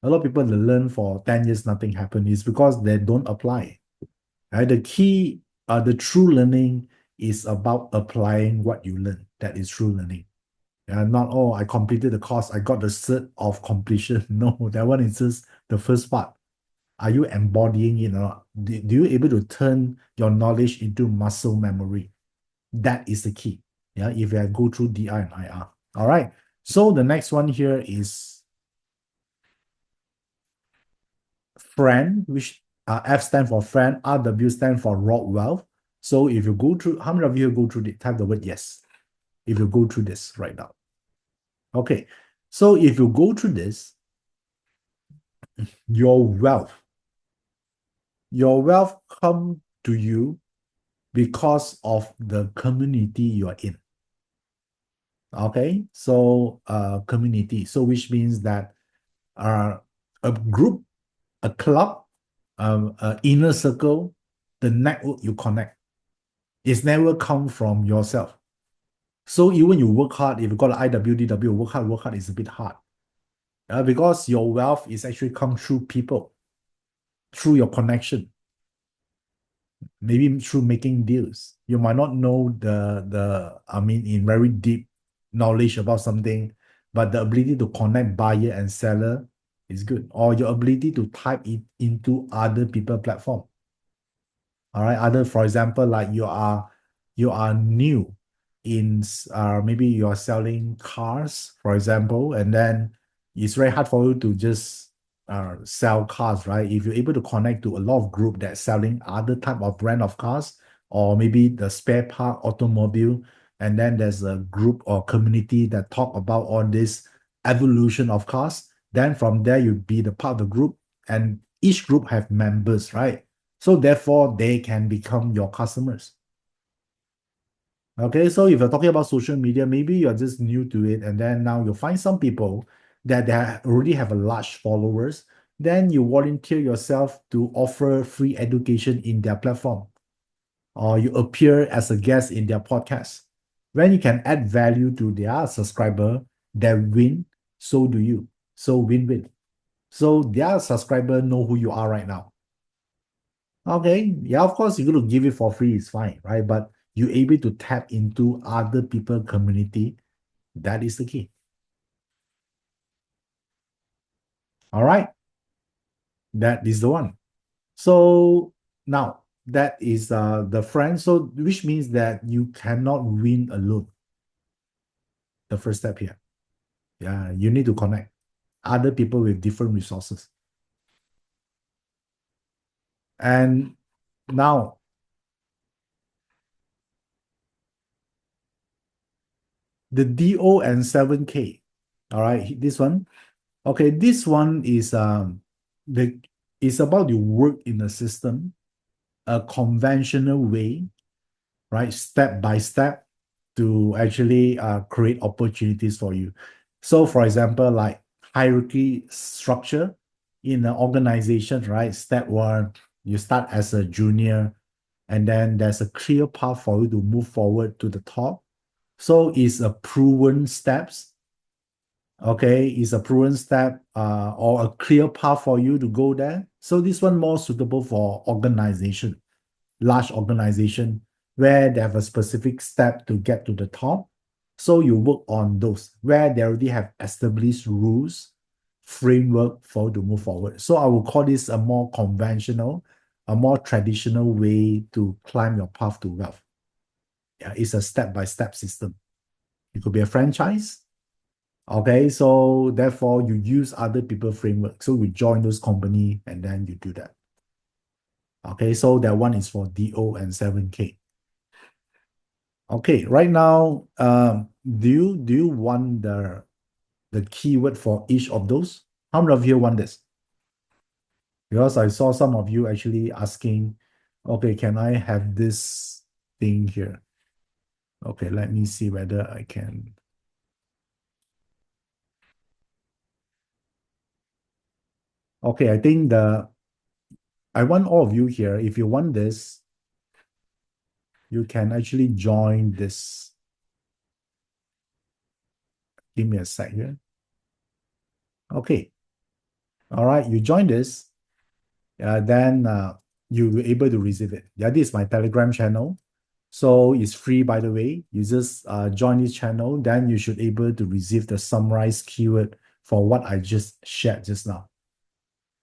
A lot of people that learn for 10 years, nothing happened, is because they don't apply. Right? The key, the true learning is about applying what you learn. That is true learning. Not, oh, I completed the course, I got the cert of completion. No, that one is just the first part. Are you embodying it or not? Do you able to turn your knowledge into muscle memory? That is the key. Yeah, if I go through DI and IR. All right. So the next one here is friend, which F stand for friend, RW stand for raw wealth. So if you go through, how many of you go through the type the word yes? If you go through this right now. Okay. So if you go through this, your wealth come to you because of the community you are in. Okay, so community, so which means that a group, a club, inner circle, the network you connect, it's never come from yourself. So even you work hard, if you got an IWDW, work hard is a bit hard. Because your wealth is actually come through people, through your connection, maybe through making deals. You might not know in very deep knowledge about something, but the ability to connect buyer and seller is good. Or your ability to type it into other people platform. All right, for example, like you are new in maybe you are selling cars, for example, and then it's very hard for you to just sell cars, right? If you're able to connect to a lot of group that's selling other type of brand of cars, or maybe the spare part automobile, and then there's a group or community that talk about all this evolution of cars, then from there you be the part of the group, and each group have members, right? So therefore, they can become your customers. Okay, so if you're talking about social media, maybe you're just new to it, and then now you find some people that already have a large followers, then you volunteer yourself to offer free education in their platform, or you appear as a guest in their podcast. When you can add value to their subscriber, they win, so do you. So win-win. So their subscriber know who you are right now. Okay, yeah, of course, you're going to give it for free, it's fine, right? But you're able to tap into other people community. That is the key. All right, that is the one. So now that is the friend. So which means that you cannot win alone. The first step here. Yeah, you need to connect other people with different resources. And now the DO and 7K. All right, this one. Okay, this one is the it's about you work in a system, a conventional way, right? Step by step to actually create opportunities for you. So, for example, like hierarchy structure in an organization, right? Step one, you start as a junior, and then there's a clear path for you to move forward to the top. So, it's a proven steps. Okay, it's a proven step or a clear path for you to go there. So this one more suitable for organization, large organization where they have a specific step to get to the top. So you work on those where they already have established rules, framework for you to move forward. So I will call this a more conventional, a more traditional way to climb your path to wealth. Yeah, it's a step-by-step system. It could be a franchise. Okay, so therefore you use other people framework. So you join those company and then you do that. Okay, so that one is for DO and 7K. Okay, right now, do you want the keyword for each of those? How many of you want this? Because I saw some of you actually asking, okay, can I have this thing here? Okay, let me see whether I can. Okay, I think I want all of you here. If you want this, you can actually join this. Give me a sec here. Okay. All right, you join this. Then you will able to receive it. Yeah, this is my Telegram channel. So it's free, by the way. You just join this channel, then you should able to receive the summarized keyword for what I just shared just now.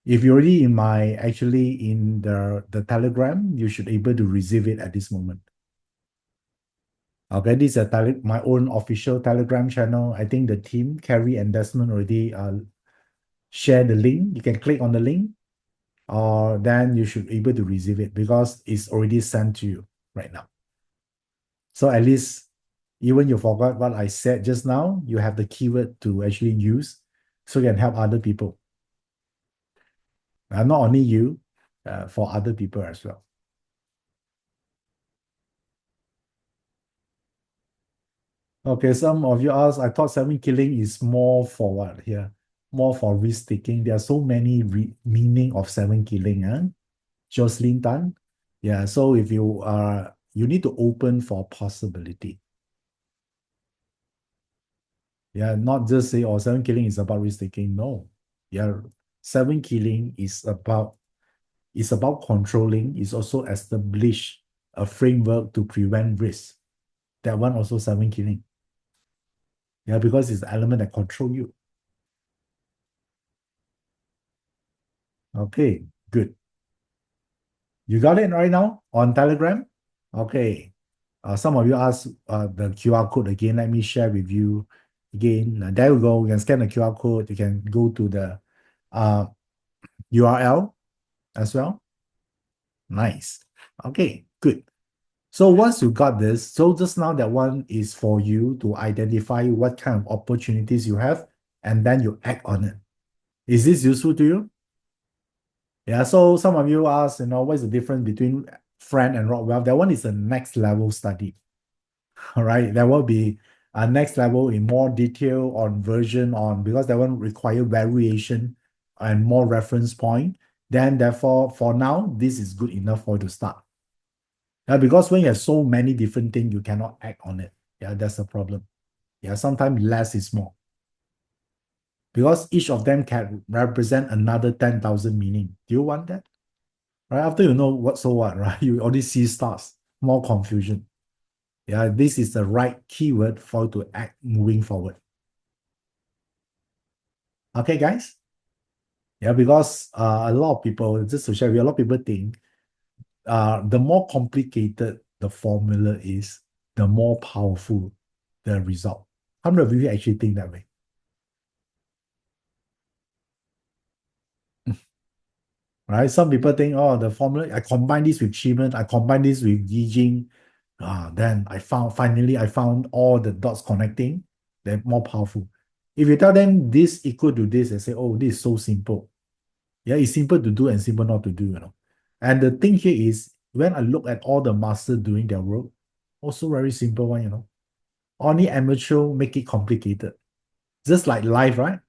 If you're already in actually in the Telegram, you should able to receive it at this moment. Okay, this is my own official Telegram channel. I think the team, Carrie and Desmond, already share the link. You can click on the link, or then you should be able to receive it because it's already sent to you right now. So at least even you forgot what I said just now, you have the keyword to actually use so you can help other people. Not only you, for other people as well. Okay, some of you asked, I thought seven killing is more for what here? More for risk taking. There are so many meaning of seven killing. Jocelyn Tan. Yeah, so if you are, you need to open for possibility. Yeah, not just say, oh, seven killing is about risk taking. No. Yeah, seven killing is about controlling. It's also establish a framework to prevent risk. That one also seven killing. Yeah, because it's the element that control you. Okay, good. You got it right now on Telegram? Okay. Some of you asked the QR code again. Let me share with you again. There you go. You can scan the QR code. You can go to the URL as well. Nice. Okay, good. So once you got this, so just now that one is for you to identify what kind of opportunities you have, and then you act on it. Is this useful to you? Yeah, so some of you ask, what is the difference between Friend and Rockwell? That one is a next level study. All right, there will be a next level in more detail on version on because that one require variation and more reference point. Then therefore, for now, this is good enough for you to start. Yeah, because when you have so many different things, you cannot act on it. Yeah, that's the problem. Yeah, sometimes less is more. Because each of them can represent another 10,000 meaning. Do you want that? Right? After you know what, so what, right? You only see stars, more confusion. Yeah, this is the right keyword for you to act moving forward. Okay, guys? Yeah, because a lot of people, just to share with you, a lot of people think the more complicated the formula is, the more powerful the result. How many of you actually think that way? Right? Some people think, oh, the formula, I combine this with Qi Men, I combine this with Yi Jing, then finally I found all the dots connecting, they're more powerful. If you tell them this equal to this, they say, oh, this is so simple. Yeah, it's simple to do and simple not to do, And the thing here is, when I look at all the masters doing their work, also very simple one. Only amateur make it complicated. Just like life, right?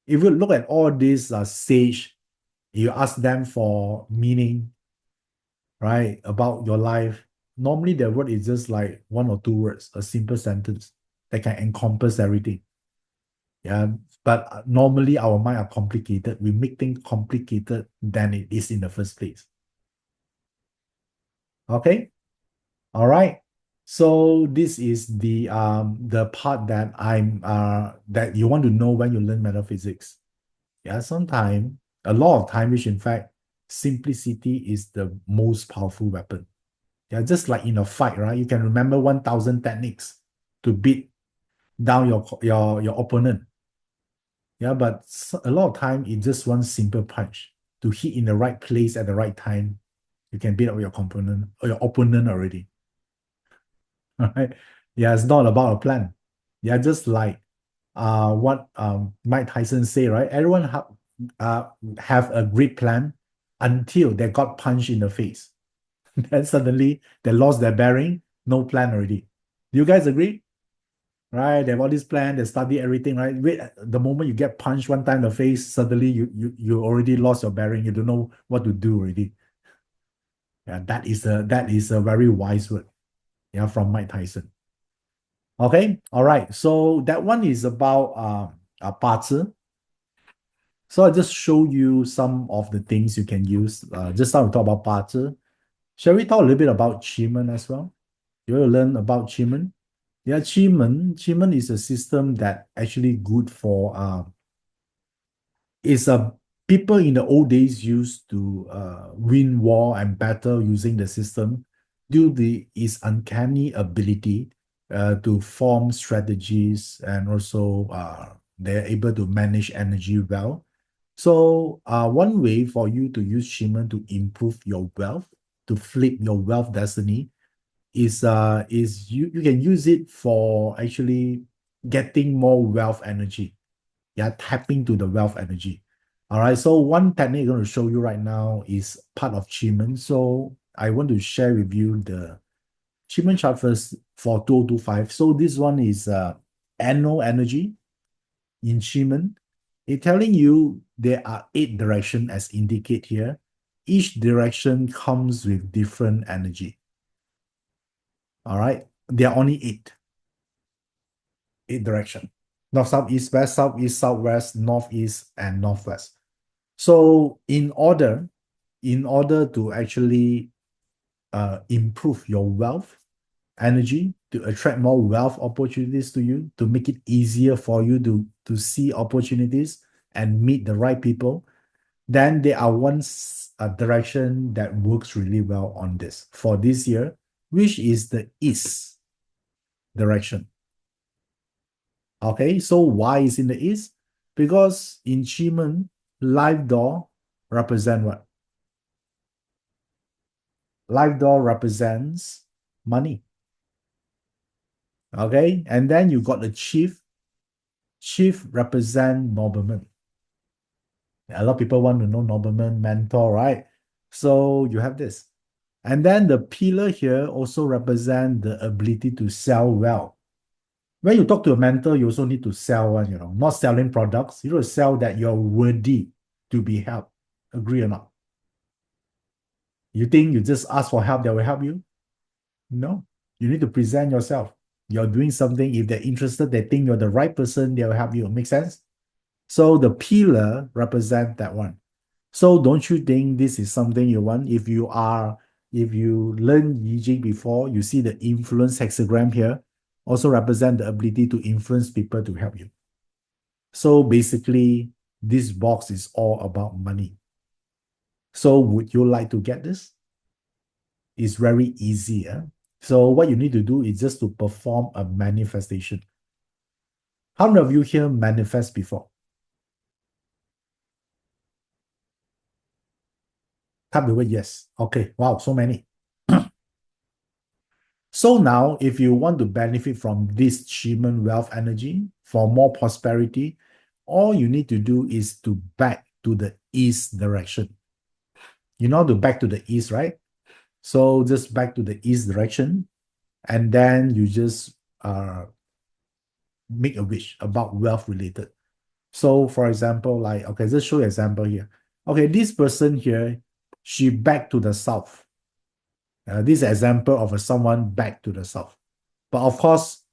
If you look at all these sage, you ask them for meaning, right, about your life. Normally, their word is just like one or two words, a simple sentence that can encompass everything. Yeah, but normally our mind are complicated. We make things complicated than it is in the first place. Okay, all right. So this is the part that that you want to know when you learn metaphysics. Yeah, sometimes a lot of time, which in fact simplicity is the most powerful weapon. Yeah, just like in a fight, right? You can remember 1,000 techniques to beat down your opponent. Yeah, but a lot of time it's just one simple punch to hit in the right place at the right time. You can beat up your component or your opponent already. All right. Yeah, it's not about a plan. Yeah, just like what Mike Tyson say, right? Everyone have a great plan until they got punched in the face. Then suddenly they lost their bearing, no plan already. Do you guys agree? Right? They have all this plan, they study everything, right? Wait, the moment you get punched one time in the face, suddenly you already lost your bearing. You don't know what to do already. Yeah, that is a very wise word. Yeah, from Mike Tyson. Okay, all right. So that one is about BaZi. So I just show you some of the things you can use. Just now we talk about BaZi. Shall we talk a little bit about Qi Men as well? You want to learn about Qi Men? Yeah, Qi Men is a system that actually good for is people in the old days used to win war and battle using the system due to its uncanny ability to form strategies, and also they're able to manage energy well. So one way for you to use Qi Men to improve your wealth, to flip your wealth destiny, is you can use it for actually getting more wealth energy. Yeah, tapping to the wealth energy. All right, so one technique I'm going to show you right now is part of Qi Men. So I want to share with you the Qi Men chart first for 2025. So this one is annual energy in Qi Men. It's telling you there are 8 directions as indicate here. Each direction comes with different energy. All right, there are only eight direction. North, south, east, southwest, northeast, and northwest. So in order to actually improve your wealth energy, to attract more wealth opportunities to you, to make it easier for you to see opportunities and meet the right people, then there are a direction that works really well on this for this year, which is the east direction. Okay, so why is in the east? Because in Qi Men, life door represent what? Life door represents money. Okay, and then you got the chief. Chief represent nobleman. A lot of people want to know nobleman, mentor, right? So you have this. And then the pillar here also represent the ability to sell well. When you talk to a mentor, you also need to sell one, not selling products. You need to sell that you're worthy to be helped. Agree or not? You think you just ask for help, that will help you? No. You need to present yourself. You're doing something. If they're interested, they think you're the right person, they'll help you. Make sense? So the pillar represent that one. So don't you think this is something you want? If you learn Yi Jing before, you see the influence hexagram here, also represent the ability to influence people to help you. So basically, this box is all about money. So would you like to get this? It's very easy. So what you need to do is just to perform a manifestation. How many of you here manifest before? Type the word yes. Okay. Wow, so many. So now, if you want to benefit from this Qi Men wealth energy for more prosperity, all you need to do is to back to the east direction. You know to back to the east, right? So just back to the east direction, and then you just make a wish about wealth related. So for example, like, okay, just show you an example here. Okay, this person here, she back to the south. This is an example of someone back to the south. But of course,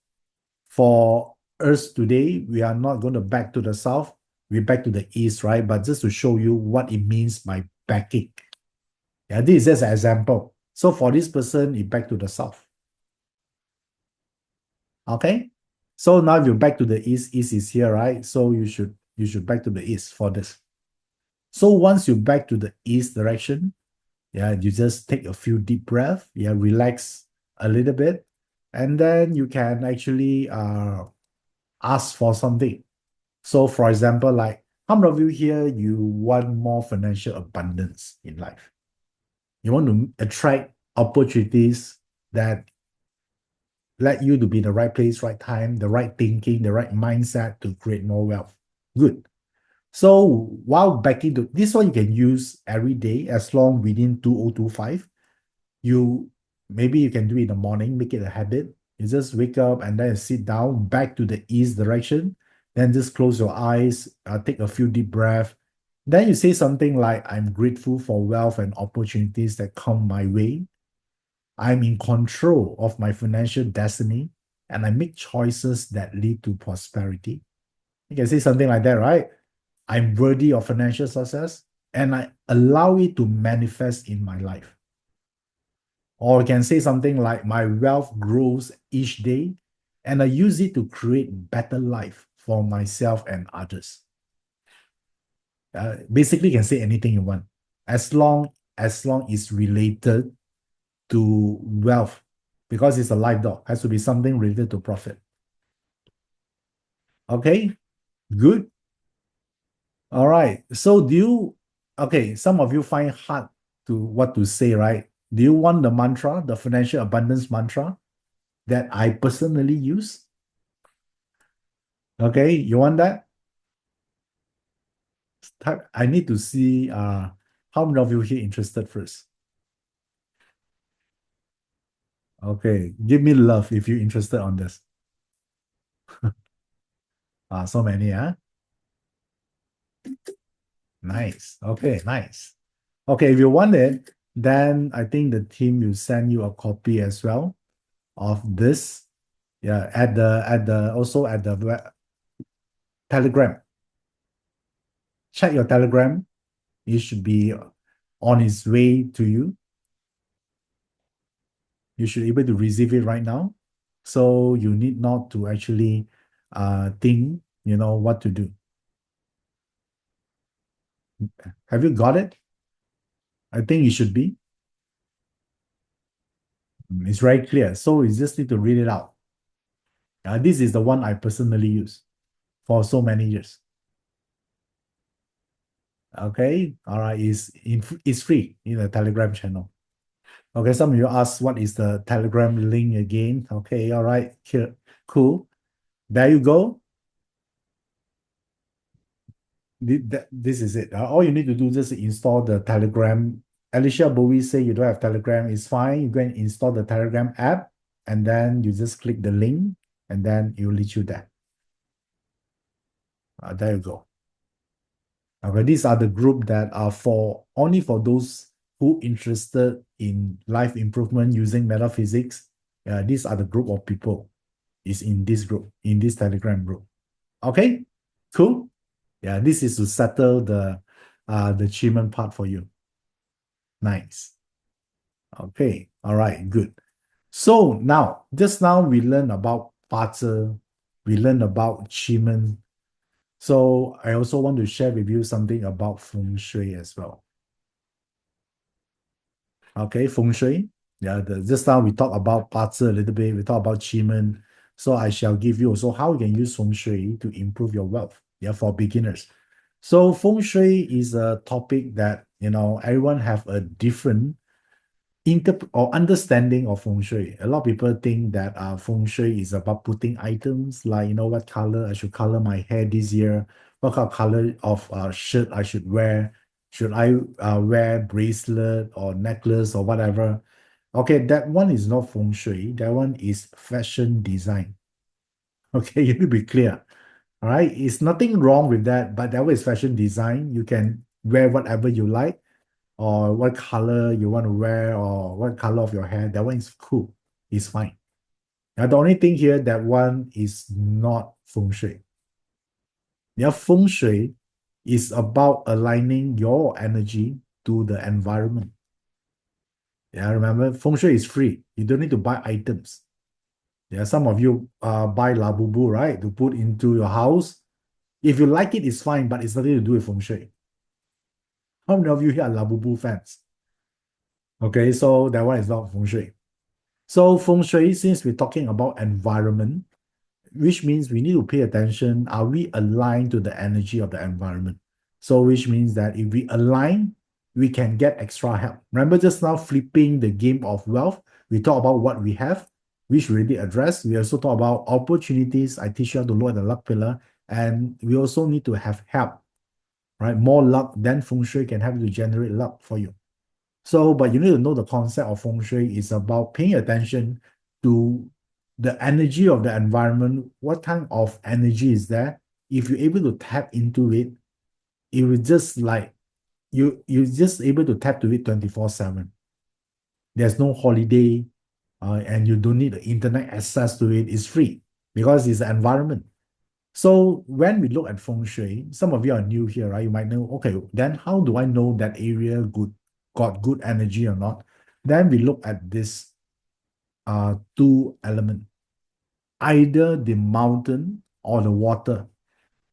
for us today, we are not going to back to the south. We back to the east, right? But just to show you what it means by backing. Yeah, this is just an example. So for this person, it back to the south. Okay? So now if you back to the east, east is here, right? So you should back to the east for this. So once you back to the east direction, yeah, you just take a few deep breaths, yeah, relax a little bit, and then you can actually ask for something. So for example, like, how many of you here, you want more financial abundance in life? You want to attract opportunities that let you to be in the right place, right time, the right thinking, the right mindset to create more wealth. Good. So while backing to this one, you can use every day as long within 2025. Maybe you can do it in the morning, make it a habit. You just wake up and then sit down back to the east direction. Then just close your eyes, take a few deep breaths. Then you say something like, I'm grateful for wealth and opportunities that come my way. I'm in control of my financial destiny, and I make choices that lead to prosperity. You can say something like that, right? I'm worthy of financial success, and I allow it to manifest in my life. Or you can say something like, my wealth grows each day, and I use it to create better life for myself and others. Basically, you can say anything you want, as long it's related to wealth, because it's a life dog. Has to be something related to profit. Okay, good. All right. So some of you find hard to what to say, right? Do you want the mantra, the financial abundance mantra that I personally use? Okay, you want that? I need to see how many of you here interested first. Okay, give me love if you're interested on this. So many, huh? Nice. Okay, nice. Okay, if you want it, then I think the team will send you a copy as well of this. Yeah, also at the Telegram. Check your Telegram. It should be on its way to you. You should be able to receive it right now. So you need not to actually think, what to do. Have you got it? I think it should be. It's very clear. So you just need to read it out. This is the one I personally use for so many years. Okay, all right, it's free in the Telegram channel. Okay, some of you ask what is the Telegram link again. Okay, all right, here, cool. There you go. This is it. All you need to do is just install the Telegram Alicia Bowie say you don't have Telegram, it's fine. You go and install the Telegram app, and then you just click the link, and then it will lead you there. There you go. Okay, these are the group that are for only for those who interested in life improvement using metaphysics. These are the group of people is in this group, in this Telegram group. Okay, cool. Yeah, this is to settle the Qi Men part for you. Nice. Okay, all right, good. So now, just now we learned about BaZi, we learned about Qi Men. So I also want to share with you something about Feng Shui as well. Okay, Feng Shui. Yeah, just now we talked about BaZi a little bit, we talked about Qi Men. So I shall give you also how you can use Feng Shui to improve your wealth, yeah, for beginners. So Feng Shui is a topic that, everyone have a different or understanding of Feng Shui. A lot of people think that Feng Shui is about putting items like, what color I should color my hair this year, what kind of color of shirt I should wear, should I wear bracelet or necklace or whatever. Okay, that one is not Feng Shui, that one is fashion design. Okay, you need to be clear. All right, it's nothing wrong with that, but that one is fashion design. You can wear whatever you like, or what color you want to wear, or what color of your hair. That one is cool. It's fine. Now, the only thing here, that one is not Feng Shui. Yeah, Feng Shui is about aligning your energy to the environment. Yeah, remember, Feng Shui is free. You don't need to buy items. Yeah, some of you buy Labubu, right, to put into your house. If you like it, it's fine, but it's nothing to do with Feng Shui. How many of you here are Labubu fans? Okay, so that one is not Feng Shui. So Feng Shui, since we're talking about environment, which means we need to pay attention, are we aligned to the energy of the environment? So which means that if we align, we can get extra help. Remember just now flipping the game of wealth, we talk about what we have, which we already addressed. We also talk about opportunities. I teach you how to look at the luck pillar. And we also need to have help, right? More luck, then Feng Shui can help you to generate luck for you. So, but you need to know the concept of Feng Shui is about paying attention to the energy of the environment. What kind of energy is there? If you're able to tap into it, it will just like you're just able to tap to it 24/7. There's no holiday, and you don't need the internet access to it. It's free because it's an environment. So when we look at Feng Shui, some of you are new here, right? You might know, okay, then how do I know that area got good energy or not? Then we look at this two element, either the mountain or the water.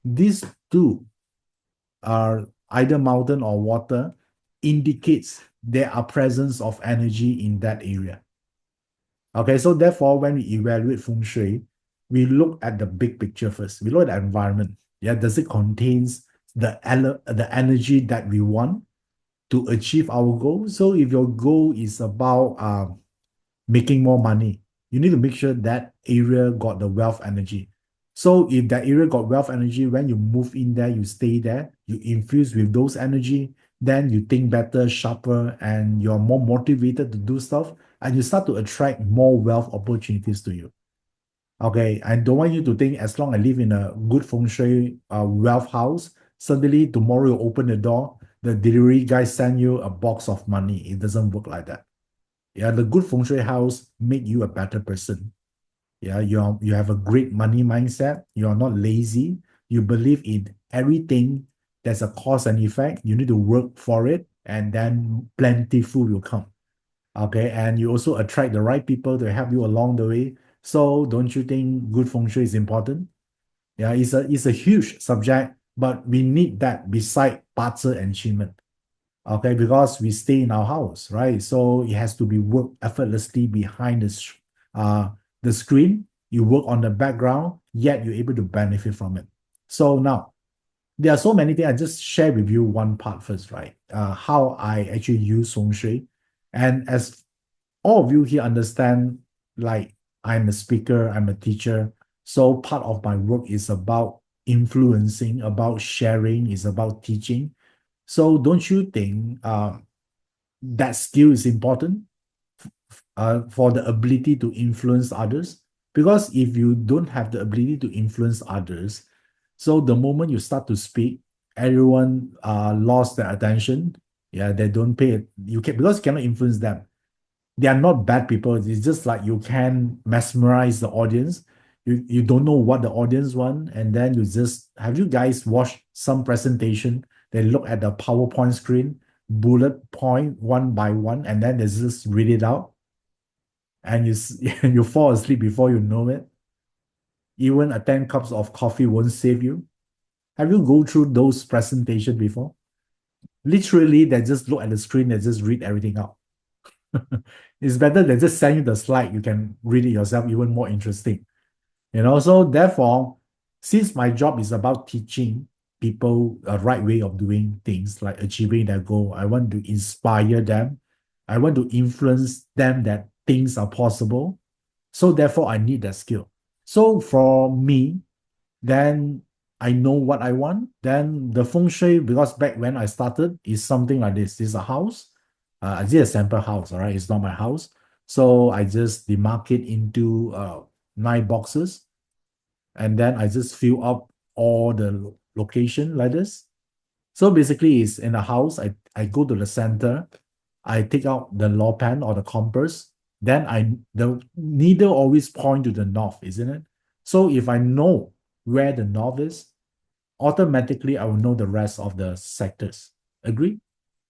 These two are either mountain or water indicates there are presence of energy in that area. Okay, so therefore, when we evaluate Feng Shui, we look at the big picture first. We look at the environment. Yeah, does it contains the energy that we want to achieve our goal? So if your goal is about making more money, you need to make sure that area got the wealth energy. So if that area got wealth energy, when you move in there, you stay there, you infuse with those energy, then you think better, sharper, and you're more motivated to do stuff, and you start to attract more wealth opportunities to you. Okay, I don't want you to think as long as I live in a good Feng Shui wealth house, suddenly tomorrow you open the door, the delivery guy send you a box of money. It doesn't work like that. Yeah, the good Feng Shui house make you a better person. Yeah, you have a great money mindset. You are not lazy. You believe in everything. There's a cause and effect. You need to work for it, and then plentiful will come. Okay, and you also attract the right people to help you along the way. So don't you think good Feng Shui is important? Yeah, it's a huge subject, but we need that beside BaZi and Qi Men. Okay, because we stay in our house, right? So it has to be worked effortlessly behind the screen. You work on the background, yet you're able to benefit from it. So now, there are so many things. I just share with you one part first, right? How I actually use Feng Shui. And as all of you here understand, like I'm a speaker, I'm a teacher. So part of my work is about influencing, about sharing, is about teaching. So don't you think that skill is important for the ability to influence others. Because if you don't have the ability to influence others, so the moment you start to speak, everyone lost their attention. Yeah, they don't pay it. You can because you cannot influence them. They are not bad people. It's just like you can mesmerize the audience. You don't know what the audience want, and then you just have you guys watched some presentation? They look at the PowerPoint screen, bullet point one by one, and then they just read it out, and you fall asleep before you know it. Even a 10 cups of coffee won't save you. Have you go through those presentations before? Literally, they just look at the screen, they just read everything out. It's better than just send you the slide. You can read it yourself, even more interesting. So therefore, since my job is about teaching people a right way of doing things, like achieving their goal, I want to inspire them. I want to influence them that things are possible. So therefore, I need that skill. So for me, then I know what I want. Then the feng shui, because back when I started, is something like this. This is a house. I did a sample house, all right? It's not my house. So I just demarcate into 9 boxes. And then I just fill up all the location like this. So basically, it's in a house. I go to the center. I take out the law pen or the compass. Then the needle always point to the north, isn't it? So if I know where the north is, automatically I will know the rest of the sectors. Agree?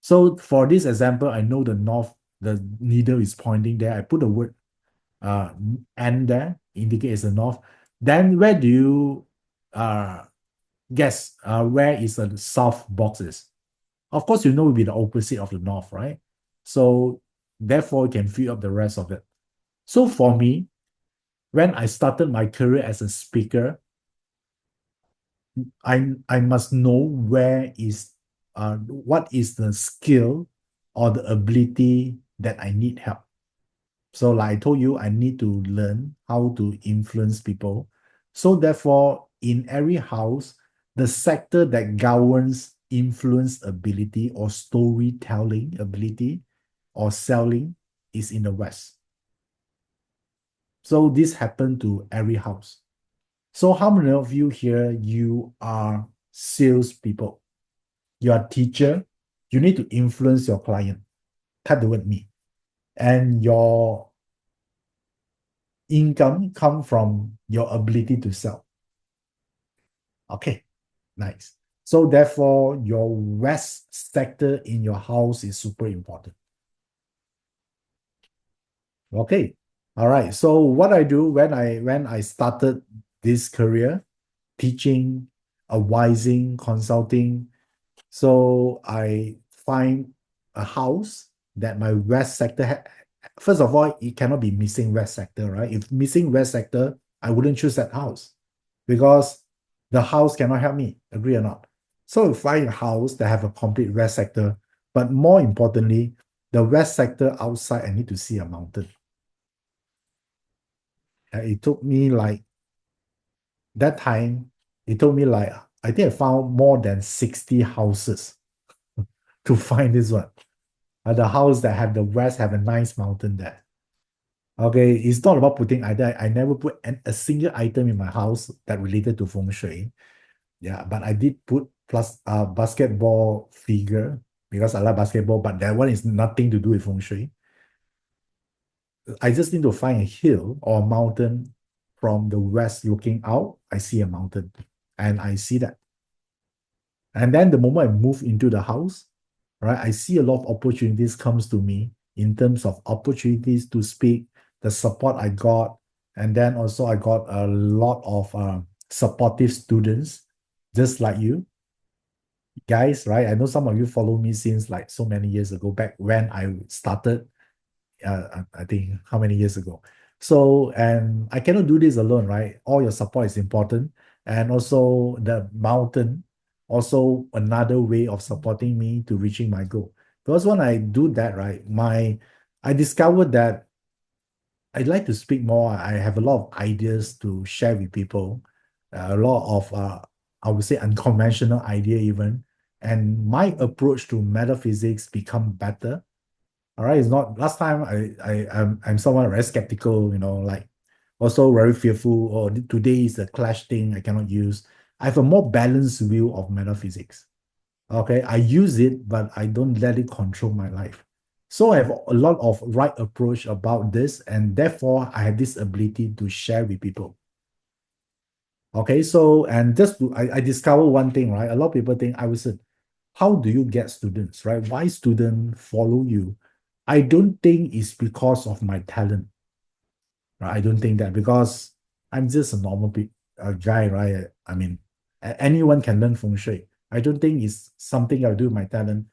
So for this example, I know the north, the needle is pointing there. I put the word uh, N there, indicate it's the north. Then where do you uh, guess where is the south boxes? Of course, you know it will be the opposite of the north, right? So therefore, you can fill up the rest of it. So for me, when I started my career as a speaker, I must know what is the skill or the ability that I need help. So like I told you, I need to learn how to influence people. So therefore, in every house, the sector that governs influence ability or storytelling ability or selling is in the West. So this happened to every house. So how many of you here, you are salespeople? You are teacher. You need to influence your client. Type the word me. And your income come from your ability to sell. Okay, nice. So therefore, your west sector in your house is super important. Okay. All right. So what I do when I started this career, teaching, advising, consulting, so I find a house that my west sector first of all, it cannot be missing west sector, right? If missing west sector, I wouldn't choose that house because the house cannot help me. Agree or not? So find a house that have a complete west sector, but more importantly, the west sector outside, I need to see a mountain. It took me like that time. It took me like I think I found more than 60 houses to find this one. The house that have the west have a nice mountain there. Okay, it's not about putting either. I never put a single item in my house that related to feng shui. Yeah, but I did put plus basketball figure because I like basketball, but that one is nothing to do with feng shui. I just need to find a hill or a mountain from the west looking out. I see a mountain and I see that. And then the moment I move into the house, right, I see a lot of opportunities comes to me in terms of opportunities to speak, the support I got, and then also I got a lot of supportive students, just like you guys, right? I know some of you follow me since like so many years ago, back when I started, I think how many years ago. So, and I cannot do this alone, right? All your support is important. And also the mountain, also another way of supporting me to reaching my goal. Because when I do that, right, I discovered that I'd like to speak more. I have a lot of ideas to share with people, a lot of, I would say, unconventional idea even. And my approach to metaphysics become better All right, it's not last time I'm someone very skeptical, like also very fearful, or today is a clash thing I cannot use. I have a more balanced view of metaphysics. Okay, I use it, but I don't let it control my life. So I have a lot of right approach about this, and therefore I have this ability to share with people. Okay, so and just I discover one thing, right? A lot of people think I was how do you get students, right? Why students follow you? I don't think it's because of my talent, right? I don't think that because I'm just a normal guy, right? I mean, anyone can learn feng shui. I don't think it's something I do with my talent.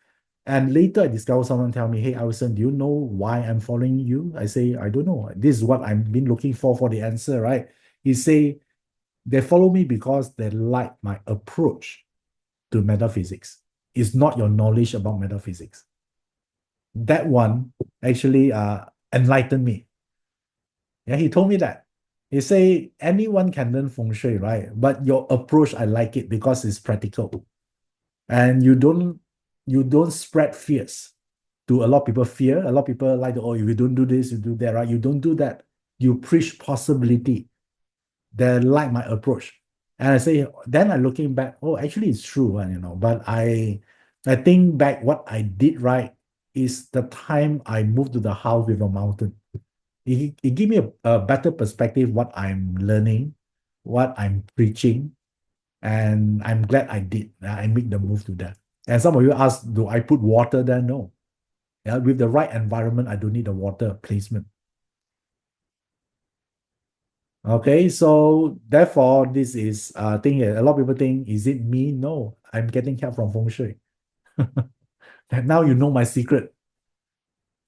And later I discover someone tell me, hey, Iverson, do you know why I'm following you? I say, I don't know. This is what I've been looking for the answer, right? He say, they follow me because they like my approach to metaphysics. It's not your knowledge about metaphysics. That one actually enlightened me. Yeah, he told me that. He say anyone can learn feng shui, right? But your approach, I like it because it's practical, and you don't spread fears. To a lot of people, fear. A lot of people like, oh, if you don't do this, you do that, right? You don't do that. You preach possibility. They like my approach. And I say, then I'm looking back, oh, actually it's true, but I think back what I did right is the time I moved to the house with a mountain. It gave me a better perspective what I'm learning, what I'm preaching, and I'm glad I did. I make the move to that. And some of you ask, do I put water there? No. Yeah, with the right environment, I don't need a water placement. Okay, so therefore, this is thing a lot of people think, is it me? No, I'm getting help from Feng Shui. And now you know my secret.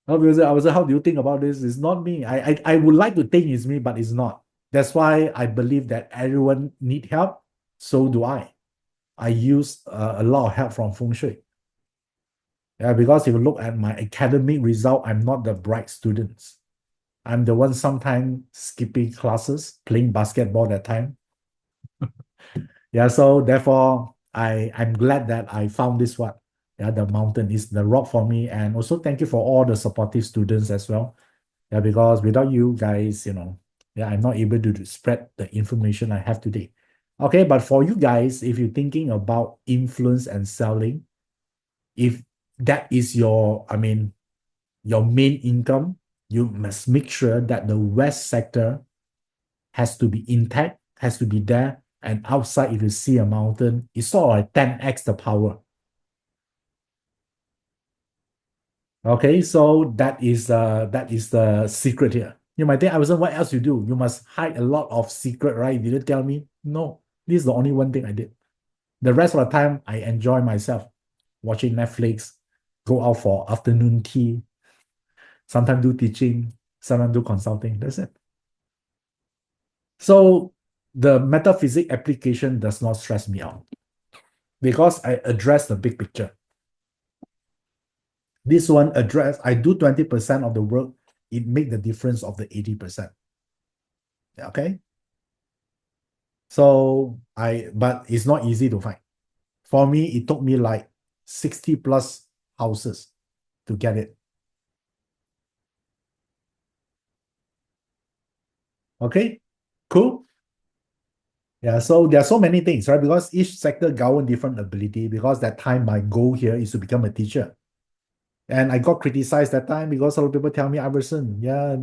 Obviously, I was like, how do you think about this? It's not me. I would like to think it's me, but it's not. That's why I believe that everyone need help. So do I. I use a lot of help from Feng Shui. Yeah, because if you look at my academic result, I'm not the bright students. I'm the one sometimes skipping classes, playing basketball that time. Yeah, so therefore, I'm glad that I found this one. Yeah, the mountain is the rock for me. And also thank you for all the supportive students as well. Yeah, because without you guys, yeah, I'm not able to spread the information I have today. Okay, but for you guys, if you're thinking about influence and selling, if that is your main income, you must make sure that the West sector has to be intact, has to be there. And outside, if you see a mountain, it's sort of like 10x the power. Okay, so that is the secret here. You might think, I was what else you do? You must hide a lot of secret, right? You didn't tell me. No, this is the only one thing I did. The rest of the time, I enjoy myself watching Netflix, go out for afternoon tea, sometimes do teaching, sometimes do consulting. That's it. So the metaphysics application does not stress me out because I address the big picture. This one I do 20% of the work, it make the difference of the 80%. Okay. But it's not easy to find. For me, it took me like 60 plus houses to get it. Okay, cool. Yeah, so there are so many things, right? Because each sector govern different ability. Because that time my goal here is to become a teacher. And I got criticized that time because a lot of people tell me, Iverson, yeah,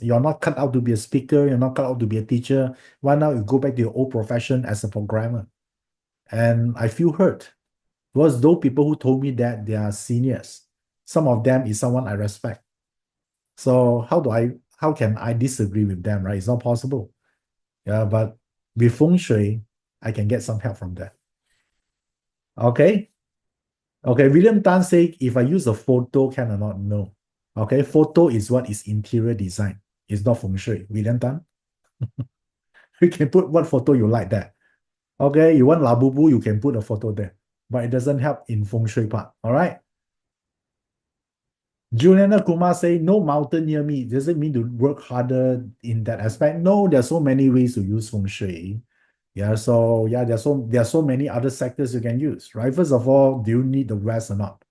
you're not cut out to be a speaker, you're not cut out to be a teacher. Why not you go back to your old profession as a programmer? And I feel hurt because those people who told me that they are seniors, some of them is someone I respect. So how can I disagree with them, right? It's not possible. Yeah, but with Feng Shui, I can get some help from that. Okay. Okay, William Tan say if I use a photo, can or not? No. Okay, photo is what is interior design. It's not feng shui. William Tan, you can put what photo you like there. Okay, you want labubu, you can put a photo there. But it doesn't help in feng shui part. All right. Juliana Kumar say no mountain near me. Does it mean to work harder in that aspect? No, there's so many ways to use feng shui. Yeah, so yeah, there are so many other sectors you can use, right? First of all, do you need the West or not?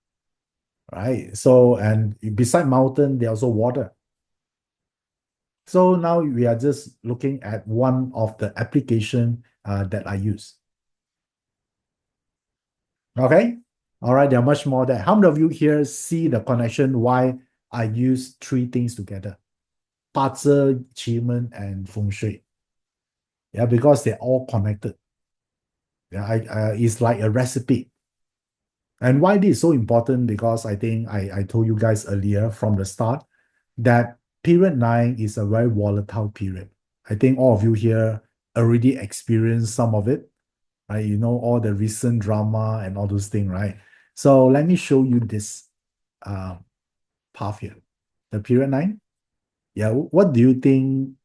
right? So, and beside mountain, there's also water. So now we are just looking at one of the application that I use. Okay. All right. There are much more there. How many of you here see the connection why I use three things together? BaZi Qi Men and Feng Shui. Yeah, because they're all connected. Yeah, it's like a recipe. And why this is so important? Because I think I told you guys earlier from the start that period 9 is a very volatile period. I think all of you here already experienced some of it, right? You know, all the recent drama and all those things, right? So let me show you this uh, path here. The period 9. Yeah, what do you think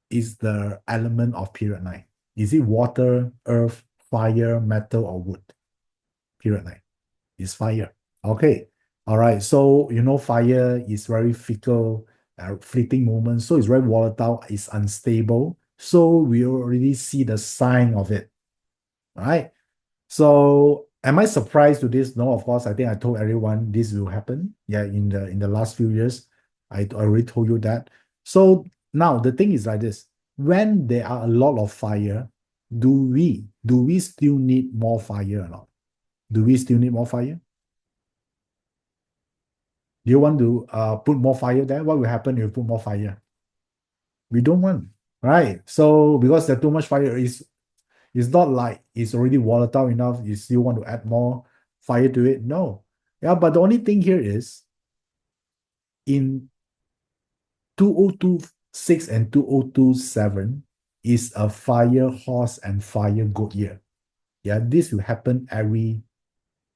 is the element of period 9? Is it water, earth, fire, metal, or wood? Period 9 is fire. Okay. All right. So, you know, fire is very fickle, fleeting moment. So it's very volatile, it's unstable. So we already see the sign of it. Right. So am I surprised to this? No, of course. I think I told everyone this will happen. Yeah, in the last few years. I already told you that. So now the thing is like this. When there are a lot of fire, do we still need more fire or not? Do we still need more fire? Do you want to put more fire there? What will happen if you put more fire? We don't want, right? So because there's too much fire, it's not like it's already volatile enough. You still want to add more fire to it? No. Yeah, but the only thing here is in 2026 and 2027 is a fire horse and fire goat year. Yeah, this will happen every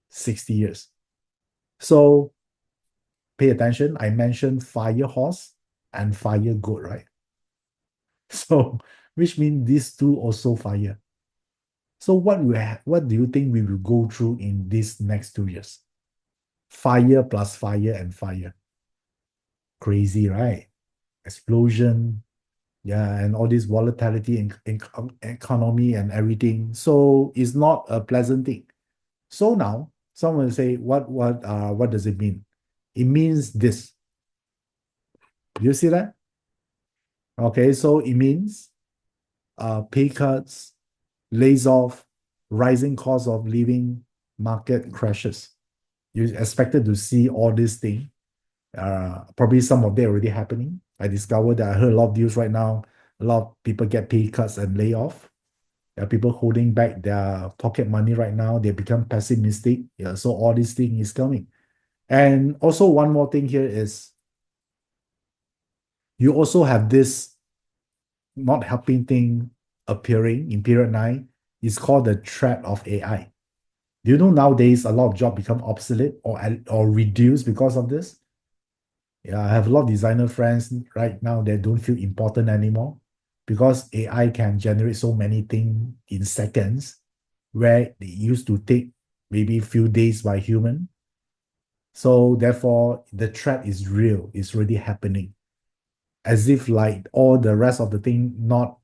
60 years. So pay attention. I mentioned fire horse and fire goat, right? So, which means these two also fire. So what do you think we will go through in these next 2 years? Fire plus fire and fire. Crazy, right? Explosion, yeah, and all this volatility in economy and everything. So it's not a pleasant thing. So now someone will say, what does it mean? It means this. Do you see that? Okay, so it means pay cuts, lays off, rising cost of living, market crashes. You expected to see all these things. Probably some of them already happening. I discovered that I heard a lot of news right now. A lot of people get pay cuts and lay off. There are people holding back their pocket money right now. They become pessimistic. Yeah, so all these thing is coming. And also one more thing here is you also have this not helping thing appearing in period 9. It's called the threat of AI. Do you know nowadays a lot of jobs become obsolete or reduced because of this? Yeah, I have a lot of designer friends right now that don't feel important anymore because AI can generate so many things in seconds where they used to take maybe a few days by human. So therefore, the threat is real. It's already happening. As if like all the rest of the thing not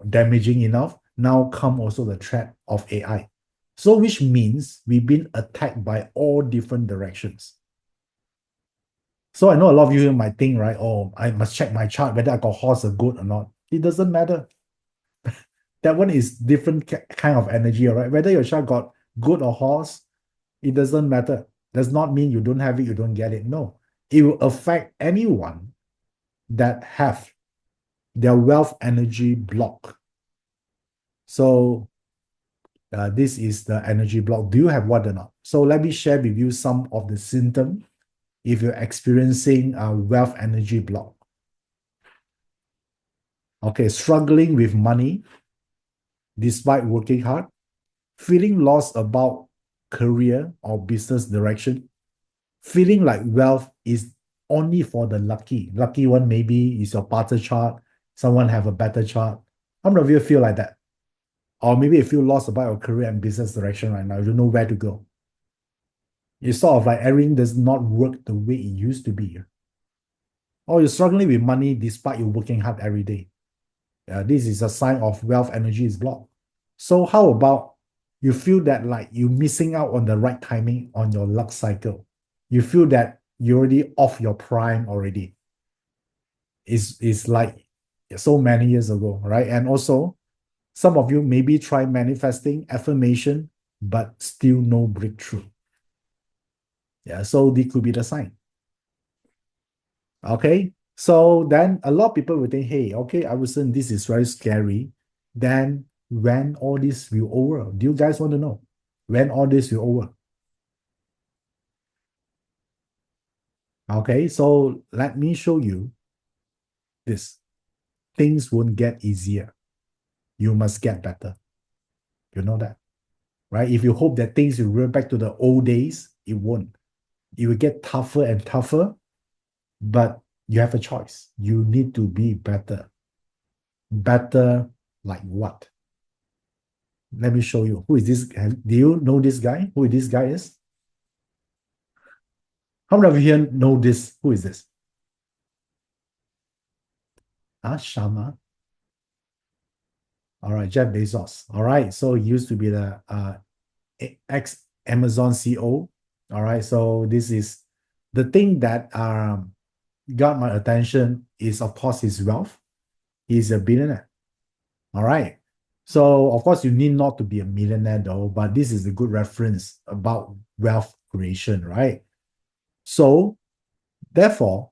damaging enough, now come also the threat of AI. So which means we've been attacked by all different directions. So I know a lot of you might think, right? Oh, I must check my chart whether I got horse or goat or not. It doesn't matter. That one is different kind of energy, all right? Whether your chart got goat or horse, it doesn't matter. Does not mean you don't have it, you don't get it. No, it will affect anyone that have their wealth energy block. So this is the energy block. Do you have what or not? So let me share with you some of the symptoms if you're experiencing a wealth energy block. Okay, struggling with money despite working hard, feeling lost about career or business direction, feeling like wealth is only for the lucky. Lucky one maybe is your partner chart, someone have a better chart. How many of you feel like that? Or maybe you feel lost about your career and business direction right now. You don't know where to go. It's sort of like everything does not work the way it used to be. Or you're struggling with money despite you working hard every day. This is a sign of wealth energy is blocked. So how about you feel that like you're missing out on the right timing on your luck cycle? you feel that you're already off your prime already. It's like so many years ago, right? And also, some of you maybe try manifesting affirmation, but still no breakthrough. Yeah, so this could be the sign. Okay, so then a lot of people will think, hey, okay, Iverson, this is very scary. Then when all this will over? Do you guys want to know when all this will over? Okay, so let me show you this. Things won't get easier. You must get better. You know that, right? If you hope that things will revert back to the old days, it won't. It will get tougher and tougher, but you have a choice. You need to be better. Better like what? Let me show you. Who is this? Do you know this guy? Who this guy is? How many of you here know this? Who is this? Shama. All right, Jeff Bezos. All right, so he used to be the ex-Amazon CEO. All right, so this is the thing that got my attention is, of course, his wealth. He's a billionaire. All right. So, of course, you need not to be a millionaire, though, but this is a good reference about wealth creation, right? So, therefore,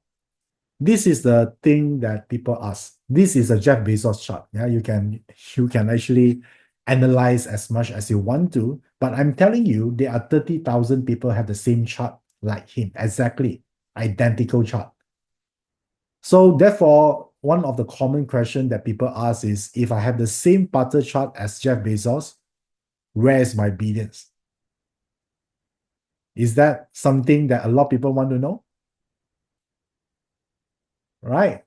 this is the thing that people ask. This is a Jeff Bezos chart. Yeah, you can actually analyze as much as you want to, but I'm telling you, there are 30,000 people have the same chart like him, exactly identical chart. So therefore, one of the common question that people ask is, if I have the same butter chart as Jeff Bezos, where is my billions? Is that something that a lot of people want to know? Right.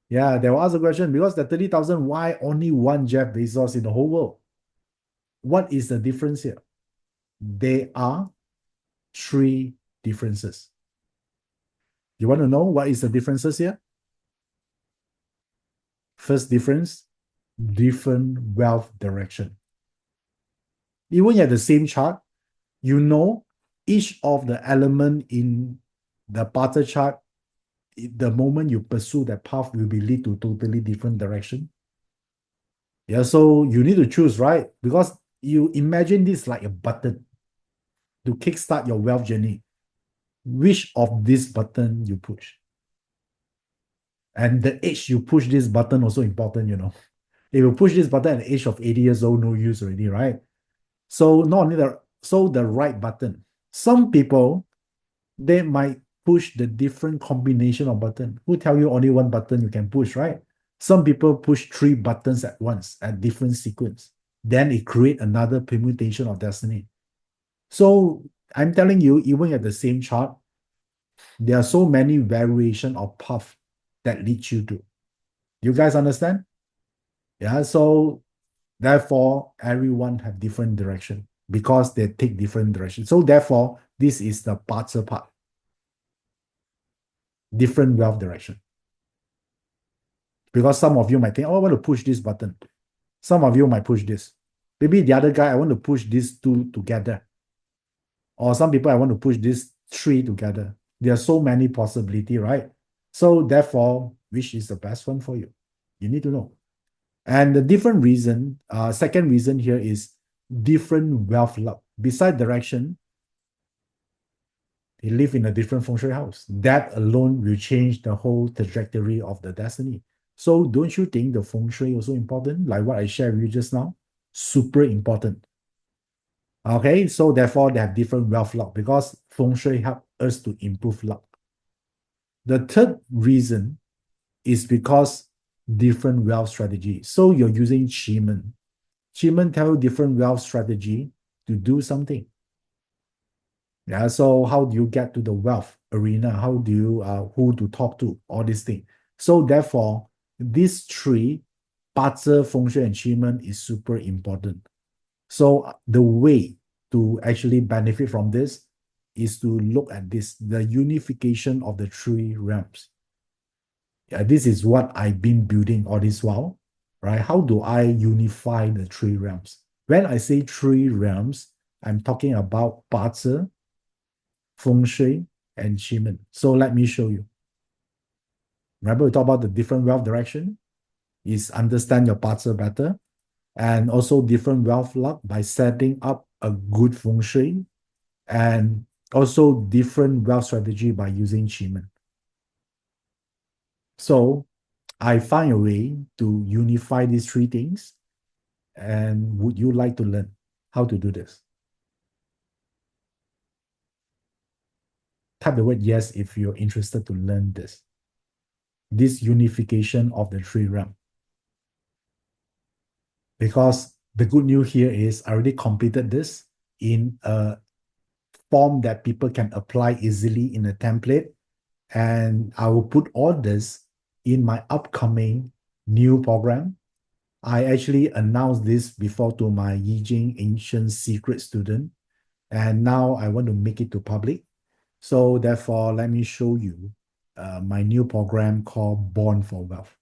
Yeah, they will ask the question, because the 30,000, why only one Jeff Bezos in the whole world? What is the difference here? There are three differences. You want to know what is the differences here? First difference, different wealth direction. Even at the same chart, you know each of the element in the butter chart, the moment you pursue that path will be lead to totally different direction. Yeah, so you need to choose, right? Because you imagine this like a button to kickstart your wealth journey. Which of this button you push? And the age you push this button also important, you know. If you push this button at the age of 80 years old, no use already, right? So not only the right button. Some people, they might push the different combination of button. Who tell you only one button you can push, right? Some people push three buttons at once at different sequence. Then it create another permutation of destiny. So I'm telling you, even at the same chart, there are so many variation of path that lead you to. You guys understand? Yeah. So therefore, everyone have different direction because they take different direction. So therefore, this is the parts part. Different wealth direction. Because some of you might think, oh, I want to push this button. Some of you might push this. Maybe the other guy, I want to push these two together. Or some people, I want to push these three together. There are so many possibility, right? So therefore, which is the best one for you? You need to know. And the different reason, second reason here is different wealth luck. Beside direction, they live in a different feng shui house. That alone will change the whole trajectory of the destiny. So don't you think the feng shui also important? Like what I shared with you just now? Super important. Okay, so therefore they have different wealth luck because feng shui help us to improve luck. The third reason is because different wealth strategy. So you're using Qi Men. Qi Men tell you different wealth strategy to do something. Yeah, so how do you get to the wealth arena? How do you who to talk to? All these things. So therefore, these three, BaZi, Feng Shui, and Qi Men is super important. So the way to actually benefit from this is to look at this, the unification of the three realms. Yeah, this is what I've been building all this while, right? How do I unify the three realms? When I say three realms, I'm talking about BaZi, Feng Shui, and Qi Men. So let me show you. Remember, we talked about the different wealth direction is understand your parts better, and also different wealth luck by setting up a good feng shui, and also different wealth strategy by using Qi Men. So I find a way to unify these three things. And would you like to learn how to do this? Type the word yes if you're interested to learn this. This unification of the three realms. Because the good news here is I already completed this in a form that people can apply easily in a template. And I will put all this in my upcoming new program. I actually announced this before to my Yijing Ancient Secret student. And now I want to make it to public. So therefore, let me show you my new program called Born for Wealth.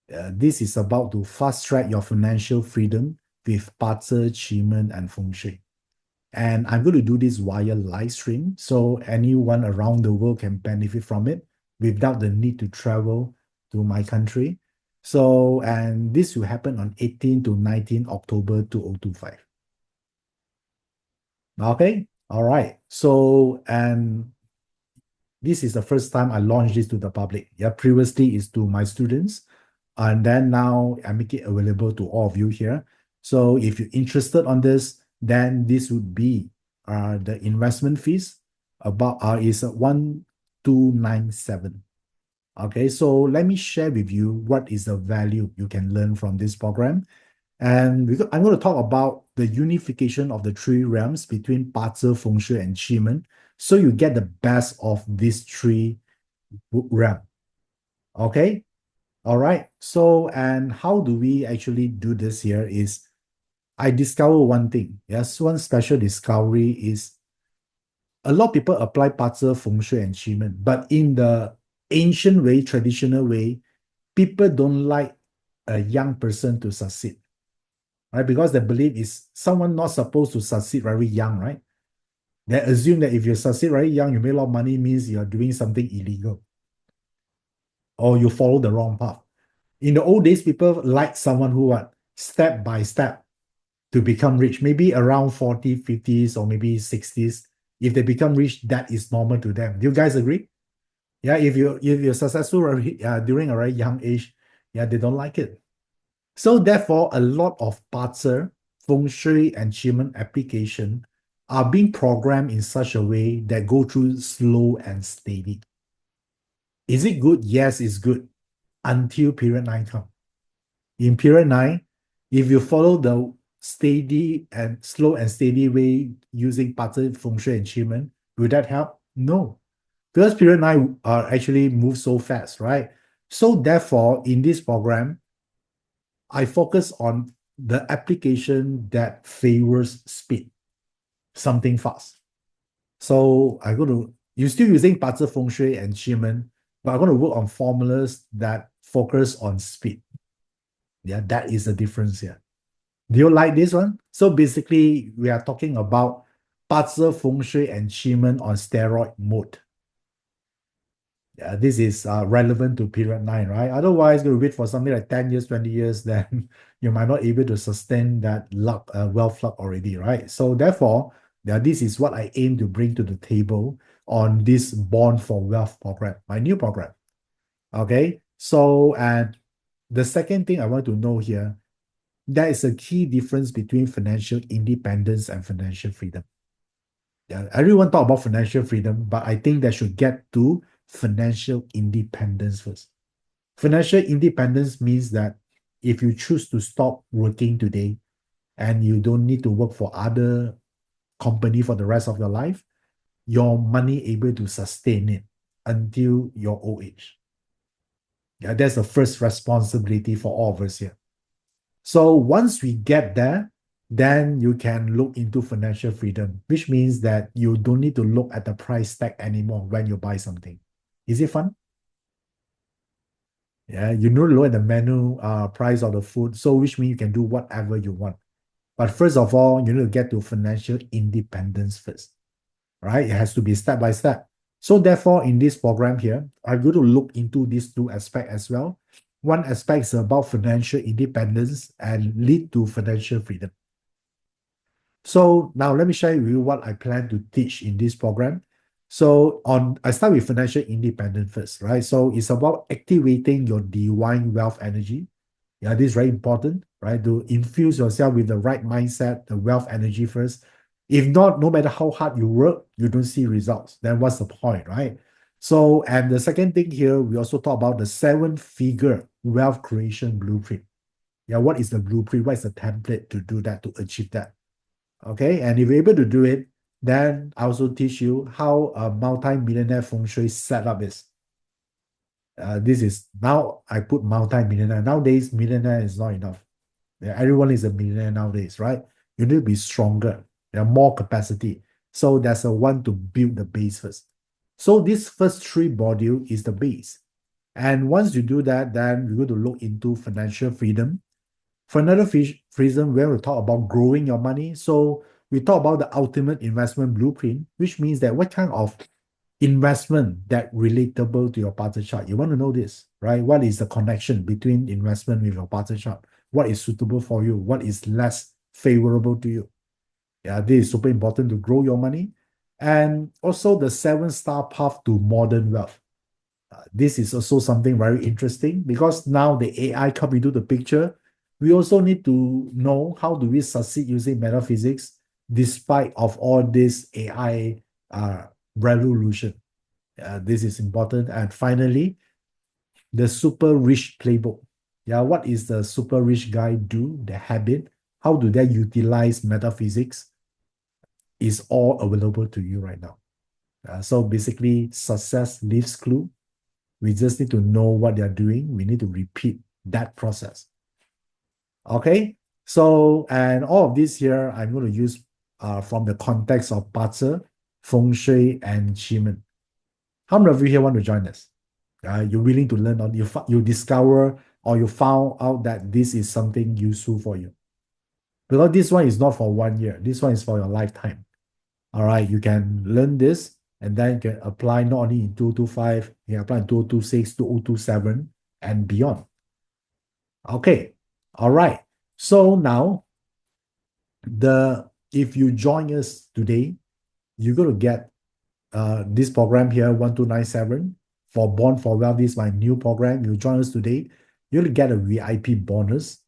This is about to fast track your financial freedom with BaZi Qi Men and Feng Shui. And I'm going to do this via live stream, so anyone around the world can benefit from it without the need to travel to my country. So, and this will happen on 18 to 19 October 2025. Okay, all right. So, and this is the first time I launched this to the public. Yeah, previously is to my students, and then now I make it available to all of you here. So if you're interested on this, then this would be the investment fees about is 1297. Okay, so let me share with you what is the value you can learn from this program. And I'm going to talk about the unification of the three realms between BaZi, Feng Shui, and Qi Men, so you get the best of these three realms. Okay, all right. So, and how do we actually do this here is I discover one thing. Yes, one special discovery is a lot of people apply BaZi, Feng Shui, and Qi Men, but in the ancient way, traditional way, people don't like a young person to succeed, right? Because they believe is someone not supposed to succeed very young, right? They assume that if you succeed very young, you make a lot of money means you're doing something illegal or you follow the wrong path. In the old days, people like someone who what? Step by step to become rich, maybe around 40, 50s, or maybe 60s. If they become rich, that is normal to them. Do you guys agree? Yeah, if you're successful during a very young age, yeah, they don't like it. So therefore, a lot of BaZi, Feng Shui, and Qi Men application are being programmed in such a way that go through slow and steady. Is it good? Yes, it's good until period 9 comes. In period 9, if you follow the steady and slow and steady way using BaZi, Feng Shui, and Qi Men, will that help? No. Because period 9 actually moves so fast, right? So therefore, in this program, I focus on the application that favors speed, something fast. So you're still using BaZi, Feng Shui, and Qi Men, but I'm going to work on formulas that focus on speed. Yeah, that is the difference here. Do you like this one? So basically, we are talking about BaZi, Feng Shui, and Qi Men on steroid mode. Yeah, this is relevant to period 9, right? Otherwise, you're going to wait for something like 10 years, 20 years, then you might not be able to sustain that luck, wealth luck already, right? So therefore, this is what I aim to bring to the table on this Born for Wealth program, my new program. Okay, so and the second thing I want to know here, there is a key difference between financial independence and financial freedom. Yeah, everyone talk about financial freedom, but I think they should get to financial independence first. Financial independence means that if you choose to stop working today and you don't need to work for other company for the rest of your life, your money able to sustain it until your old age. Yeah, that's the first responsibility for all of us here. So once we get there, then you can look into financial freedom, which means that you don't need to look at the price tag anymore when you buy something. Is it fun? Yeah, you don't look at the menu price of the food, so which means you can do whatever you want. But first of all, you need to get to financial independence first, right? It has to be step by step. So therefore, in this program here, I'm going to look into these two aspects as well. One aspect is about financial independence and lead to financial freedom. So now let me share with you what I plan to teach in this program. So I start with financial independence first, right? So it's about activating your divine wealth energy. Yeah, this is very important, right? To infuse yourself with the right mindset, the wealth energy first. If not, no matter how hard you work, you don't see results. Then what's the point, right? So, and the second thing here, we also talk about the seven-figure wealth creation blueprint. Yeah, what is the blueprint? What is the template to do that, to achieve that? Okay, and if you're able to do it, then I also teach you how a multi-millionaire Feng Shui setup is. This is now I put multi-millionaire. Nowadays, millionaire is not enough. Yeah, everyone is a millionaire nowadays, right? You need to be stronger. There are more capacity. So there's a one to build the base first. So this first three module is the base. And once you do that, then you're going to look into financial freedom. For another reason, we're going to talk about growing your money. So we talk about the ultimate investment blueprint, which means that what kind of investment that relatable to your party chart. You want to know this, right? What is the connection between investment with your party chart? What is suitable for you? What is less favorable to you? Yeah, this is super important to grow your money. And also the 7-star path to modern wealth. This is also something very interesting because now the AI come into the picture. We also need to know how do we succeed using metaphysics despite of all this AI revolution. This is important. And finally, the super rich playbook. Yeah, what is the super rich guy do? The habit. How do they utilize metaphysics? Is all available to you right now. So basically, success leaves clue. We just need to know what they're doing. We need to repeat that process. Okay. So, and all of this here, I'm going to use from the context of BaZi, Feng Shui, and Qi Men. How many of you here want to join us? You're willing to learn, or you discover or you found out that this is something useful for you. Because this one is not for 1 year. This one is for your lifetime. All right, you can learn this and then you can apply not only in 2025, you can apply in 2026, 2027, and beyond. Okay, all right. So now, if you join us today, you're going to get this program here, 1297, for Born for Wealth. This is my new program. You join us today, you're going to get a VIP bonus.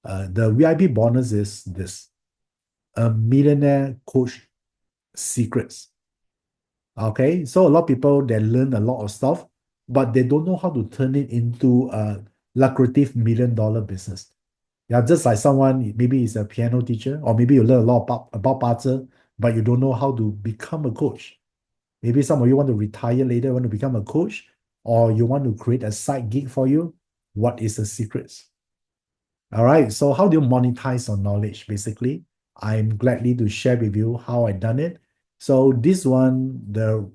The VIP bonus is this, a millionaire coach secrets. Okay, so a lot of people, they learn a lot of stuff, but they don't know how to turn it into a lucrative $1 million business. Yeah, just like someone, maybe is a piano teacher, or maybe you learn a lot about BaZi, but you don't know how to become a coach. Maybe some of you want to retire later, want to become a coach, or you want to create a side gig for you. What is the secrets? All right, so how do you monetize your knowledge? Basically, I'm gladly to share with you how I done it. So this one, the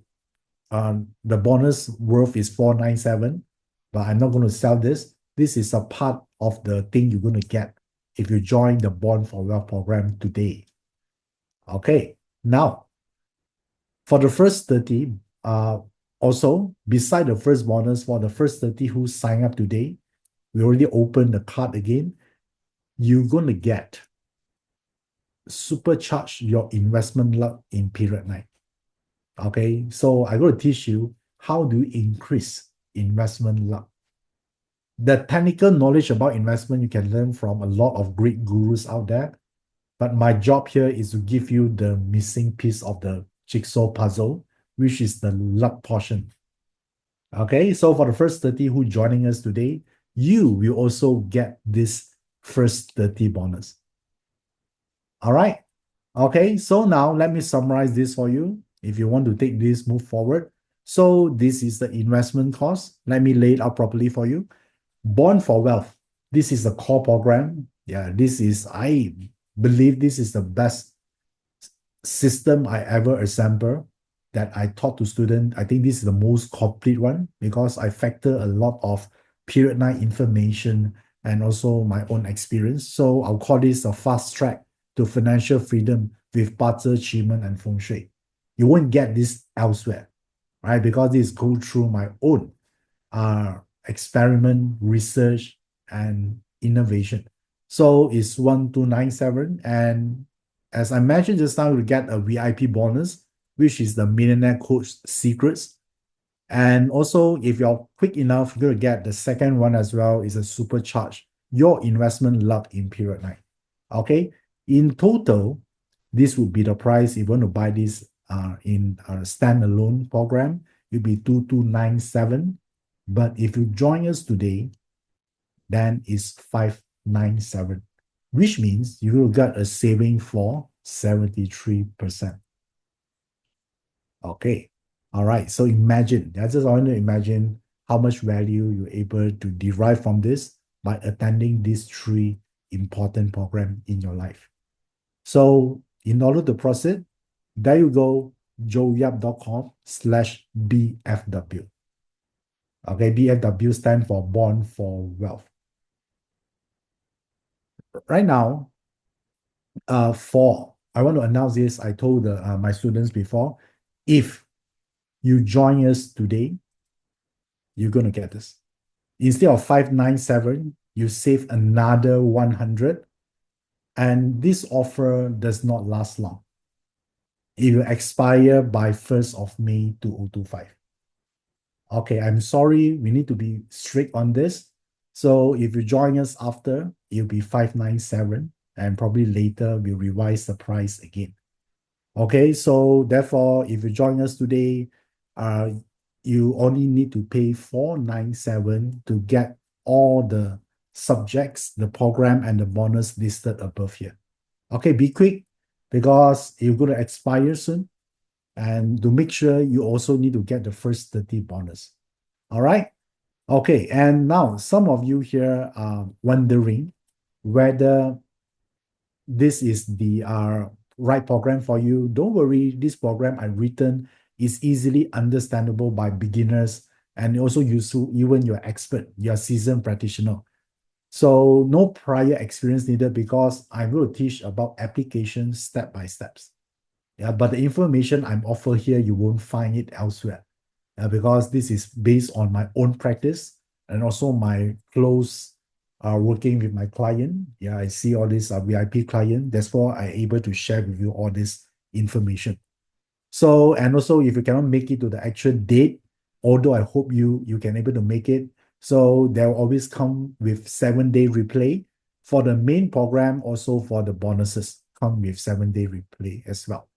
bonus worth is 497, but I'm not going to sell this. This is a part of the thing you're going to get if you join the Born for Wealth program today. Okay, now for the first 30, also beside the first bonus, for the first 30 who sign up today, we already opened the card again. You're going to get supercharge your investment luck in period 9. Okay, so I'm going to teach you how do you increase investment luck. The technical knowledge about investment you can learn from a lot of great gurus out there, but my job here is to give you the missing piece of the jigsaw puzzle, which is the luck portion. Okay, so for the first 30 who joining us today, you will also get this first 30 bonus. All right. Okay, so now let me summarize this for you. If you want to take this move forward. So this is the investment cost. Let me lay it out properly for you. Born for Wealth. This is the core program. Yeah, I believe this is the best system I ever assembled that I taught to students. I think this is the most complete one because I factor a lot of period 9 information and also my own experience. So I'll call this a fast track to financial freedom with BaZi Qi Men and Feng Shui. You won't get this elsewhere. right? Because this go through my own experiment, research, and innovation. So it's 1297. And as I mentioned just now, you get a VIP bonus, which is the Millionaire Coach Secrets. And also, if you're quick enough, you're going to get the second one as well, is a supercharge your investment luck in period 9. Okay. In total, this would be the price if you want to buy this in a standalone program. It'll be 2297. But if you join us today, then it's 597, which means you will get a saving for 73%. Okay. All right. So imagine, I just want to imagine how much value you're able to derive from this by attending these 3 important programs in your life. So in order to proceed, there you go, joeyap.com/BFW. Okay, BFW stand for Born for Wealth. Right now, I want to announce this. I told my students before, if you join us today, you're going to get this. Instead of 597, you save another 100. And this offer does not last long. It will expire by 1st of May 2025. Okay, I'm sorry, we need to be strict on this. So if you join us after, it'll be 597, and probably later we'll revise the price again. Okay, so therefore, if you join us today, you only need to pay 497 to get all the subjects, the program, and the bonus listed above here. Okay, be quick because you're going to expire soon. And to make sure, you also need to get the first 30 bonus. All right? Okay, and now some of you here are wondering whether this is the right program for you. Don't worry, this program I've written is easily understandable by beginners and also useful even you're expert, you're seasoned practitioner. So no prior experience needed because I will teach about application step by steps. Yeah, but the information I'm offer here, you won't find it elsewhere. Because this is based on my own practice and also my close working with my client. Yeah, I see all this VIP client. That's why I'm able to share with you all this information. So, and also if you cannot make it to the actual date, although I hope you can able to make it, so they'll always come with 7-day replay for the main program, also for the bonuses come with 7-day replay as well.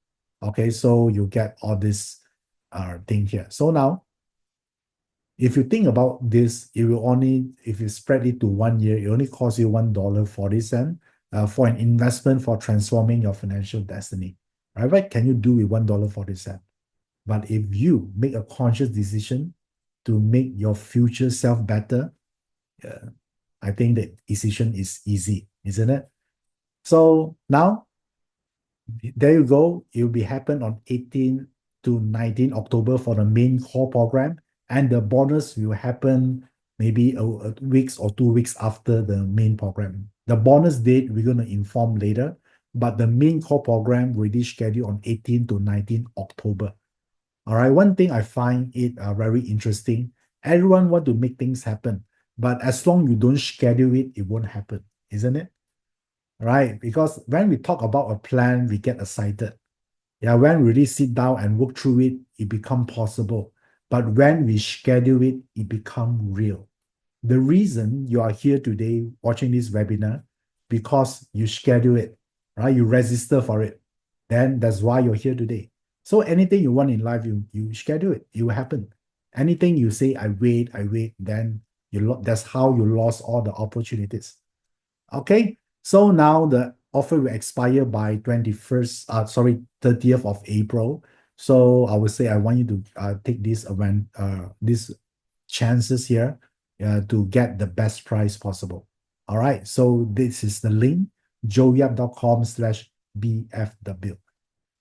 Okay, so you get all this thing here. So now, if you think about this, it will only, if you spread it to 1 year, it only costs you $1.40 for an investment for transforming your financial destiny. Right? What can you do with $1.40? But if you make a conscious decision to make your future self better, I think the decision is easy, isn't it? So now, there you go. It will be happen on 18 to 19 October for the main core program. And the bonus will happen maybe a weeks or 2 weeks after the main program. The bonus date we're going to inform later, but the main core program will be scheduled on 18 to 19 October. All right, one thing I find it very interesting. Everyone want to make things happen, but as long you don't schedule it, it won't happen, isn't it? Right? Because when we talk about a plan, we get excited. Yeah, when we really sit down and work through it, it becomes possible. But when we schedule it, it becomes real. The reason you are here today watching this webinar, because you schedule it, right? You register for it. Then that's why you're here today. So anything you want in life, you schedule it, it will happen. Anything you say, I wait, then that's how you lost all the opportunities. Okay, so now the offer will expire by 30th of April. So I would say I want you to take this event, these chances here to get the best price possible. All right, so this is the link, joeyap.com/BFW.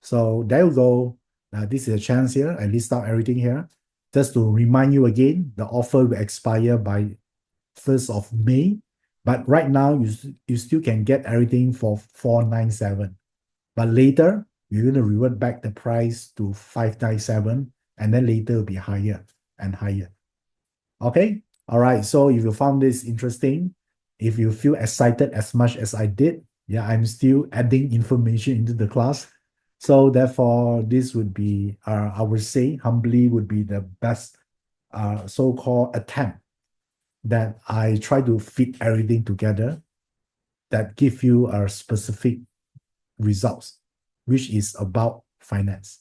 So there you go. This is a chance here. I list out everything here. Just to remind you again, the offer will expire by 1st of May. But right now, you still can get everything for 497. But later, we're going to revert back the price to 597. and then later will be higher and higher. Okay? All right. So if you found this interesting, if you feel excited as much as I did, yeah, I'm still adding information into the class. So therefore, this would be, I would say, humbly would be the best so-called attempt that I try to fit everything together that give you a specific results, which is about finance.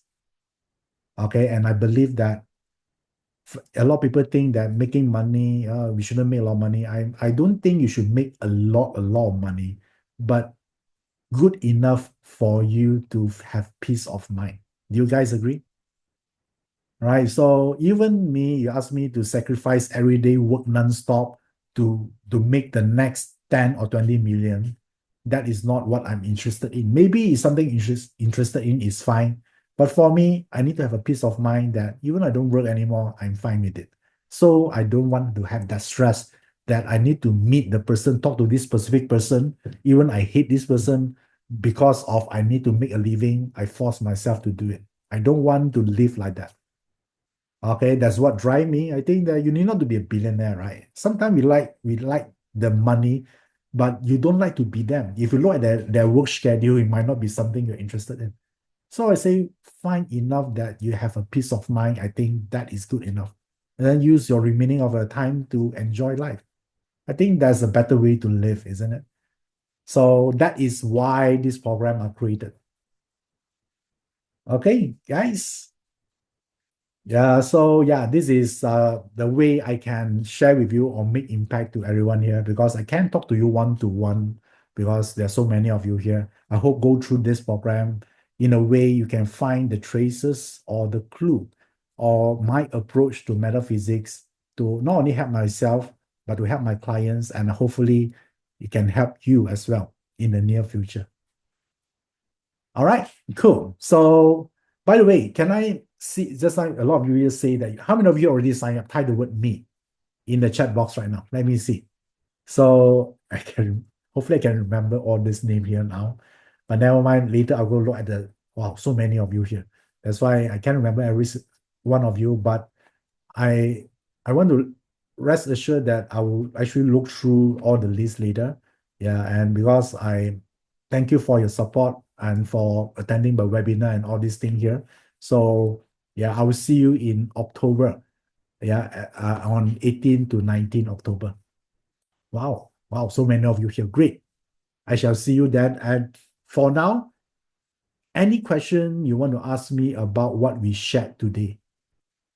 Okay, and I believe that a lot of people think that making money, we shouldn't make a lot of money. I don't think you should make a lot of money, but good enough for you to have peace of mind. Do you guys agree? Right. So even me, you ask me to sacrifice everyday work non-stop to make the next 10 or 20 million. That is not what I'm interested in. Maybe it's something interested in is fine. But for me, I need to have a peace of mind that even I don't work anymore, I'm fine with it. So I don't want to have that stress that I need to meet the person, talk to this specific person. Even I hate this person because of I need to make a living, I force myself to do it. I don't want to live like that. Okay, that's what drive me. I think that you need not to be a billionaire, right? Sometimes we like the money, but you don't like to be them. If you look at their work schedule, it might not be something you're interested in. So I say find enough that you have a peace of mind. I think that is good enough. And then use your remaining of your time to enjoy life. I think that's a better way to live, isn't it? So that is why this program are created. Okay, guys. Yeah, so yeah, this is the way I can share with you or make impact to everyone here because I can't talk to you one to one because there's so many of you here. I hope go through this program in a way you can find the traces or the clue or my approach to metaphysics to not only help myself but to help my clients and hopefully it can help you as well in the near future. All right, cool. So, by the way, can I see, just like a lot of you here say that, how many of you already signed up? Type the word me in the chat box right now. Let me see. So, hopefully I can remember all this name here now. But never mind, later I'll go look at wow, so many of you here. That's why I can't remember every one of you, but I I want to rest assured that I will actually look through all the list later. Yeah, and because I thank you for your support and for attending the webinar and all these things here. So yeah, I will see you in October. Yeah, on 18 to 19 October. Wow, wow, so many of you here. Great. I shall see you then. And for now, any question you want to ask me about what we shared today?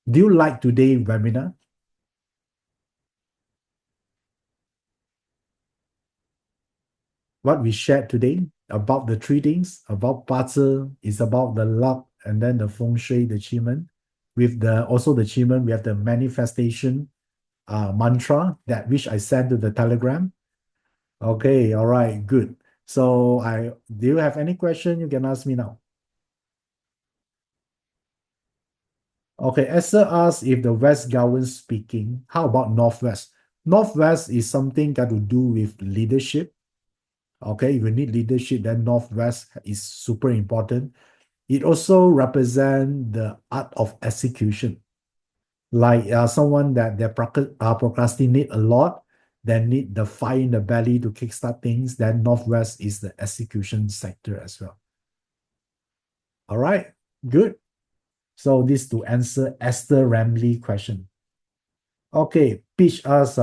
Do you like today's webinar? What we shared today about the three things, about BaZi is about the luck, and then the Feng Shui, the Qi Men. With the also the Qi Men, we have the manifestation mantra that which I sent to the Telegram. Okay, all right, good. So do you have any question? You can ask me now. Okay, Esther asked if the West governs speaking. How about Northwest? Northwest is something got to do with leadership. Okay, if you need leadership, then Northwest is super important. It also represents the art of execution. Like someone that they procrastinate a lot, they need the fire in the belly to kickstart things, then Northwest is the execution sector as well. All right, good. So this to answer Esther Ramley question. Okay, Peach asks,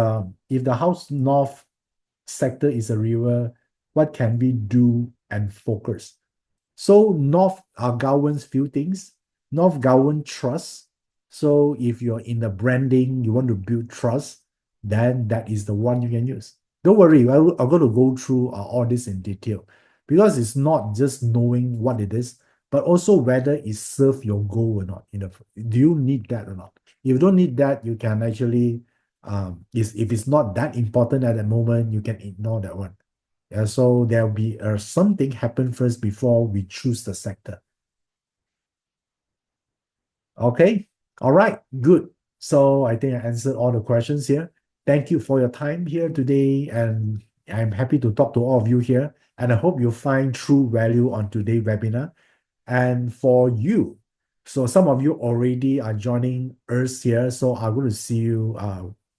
if the house north sector is a river, what can we do and focus? So North governs few things. North govern trust. So if you're in the branding, you want to build trust, then that is the one you can use. Don't worry, I'm going to go through all this in detail because it's not just knowing what it is, but also whether it serves your goal or not. Do you need that or not? If you don't need that, you can actually, if it's not that important at the moment, you can ignore that one. Yeah, so there'll be something happen first before we choose the sector. Okay, all right, good. So I think I answered all the questions here. Thank you for your time here today, and I'm happy to talk to all of you here. And I hope you find true value on today's webinar. And for you, So some of you already are joining us here. So I'm going to see you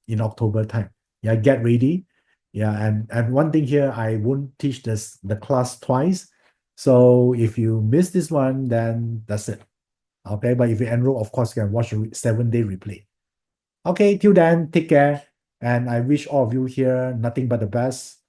in October time. Yeah, get ready. Yeah, and one thing here, I won't teach the class twice. So if you miss this one, then that's it. Okay, but if you enroll, of course, you can watch a 7-day replay. Okay, till then, take care. And I wish all of you here nothing but the best.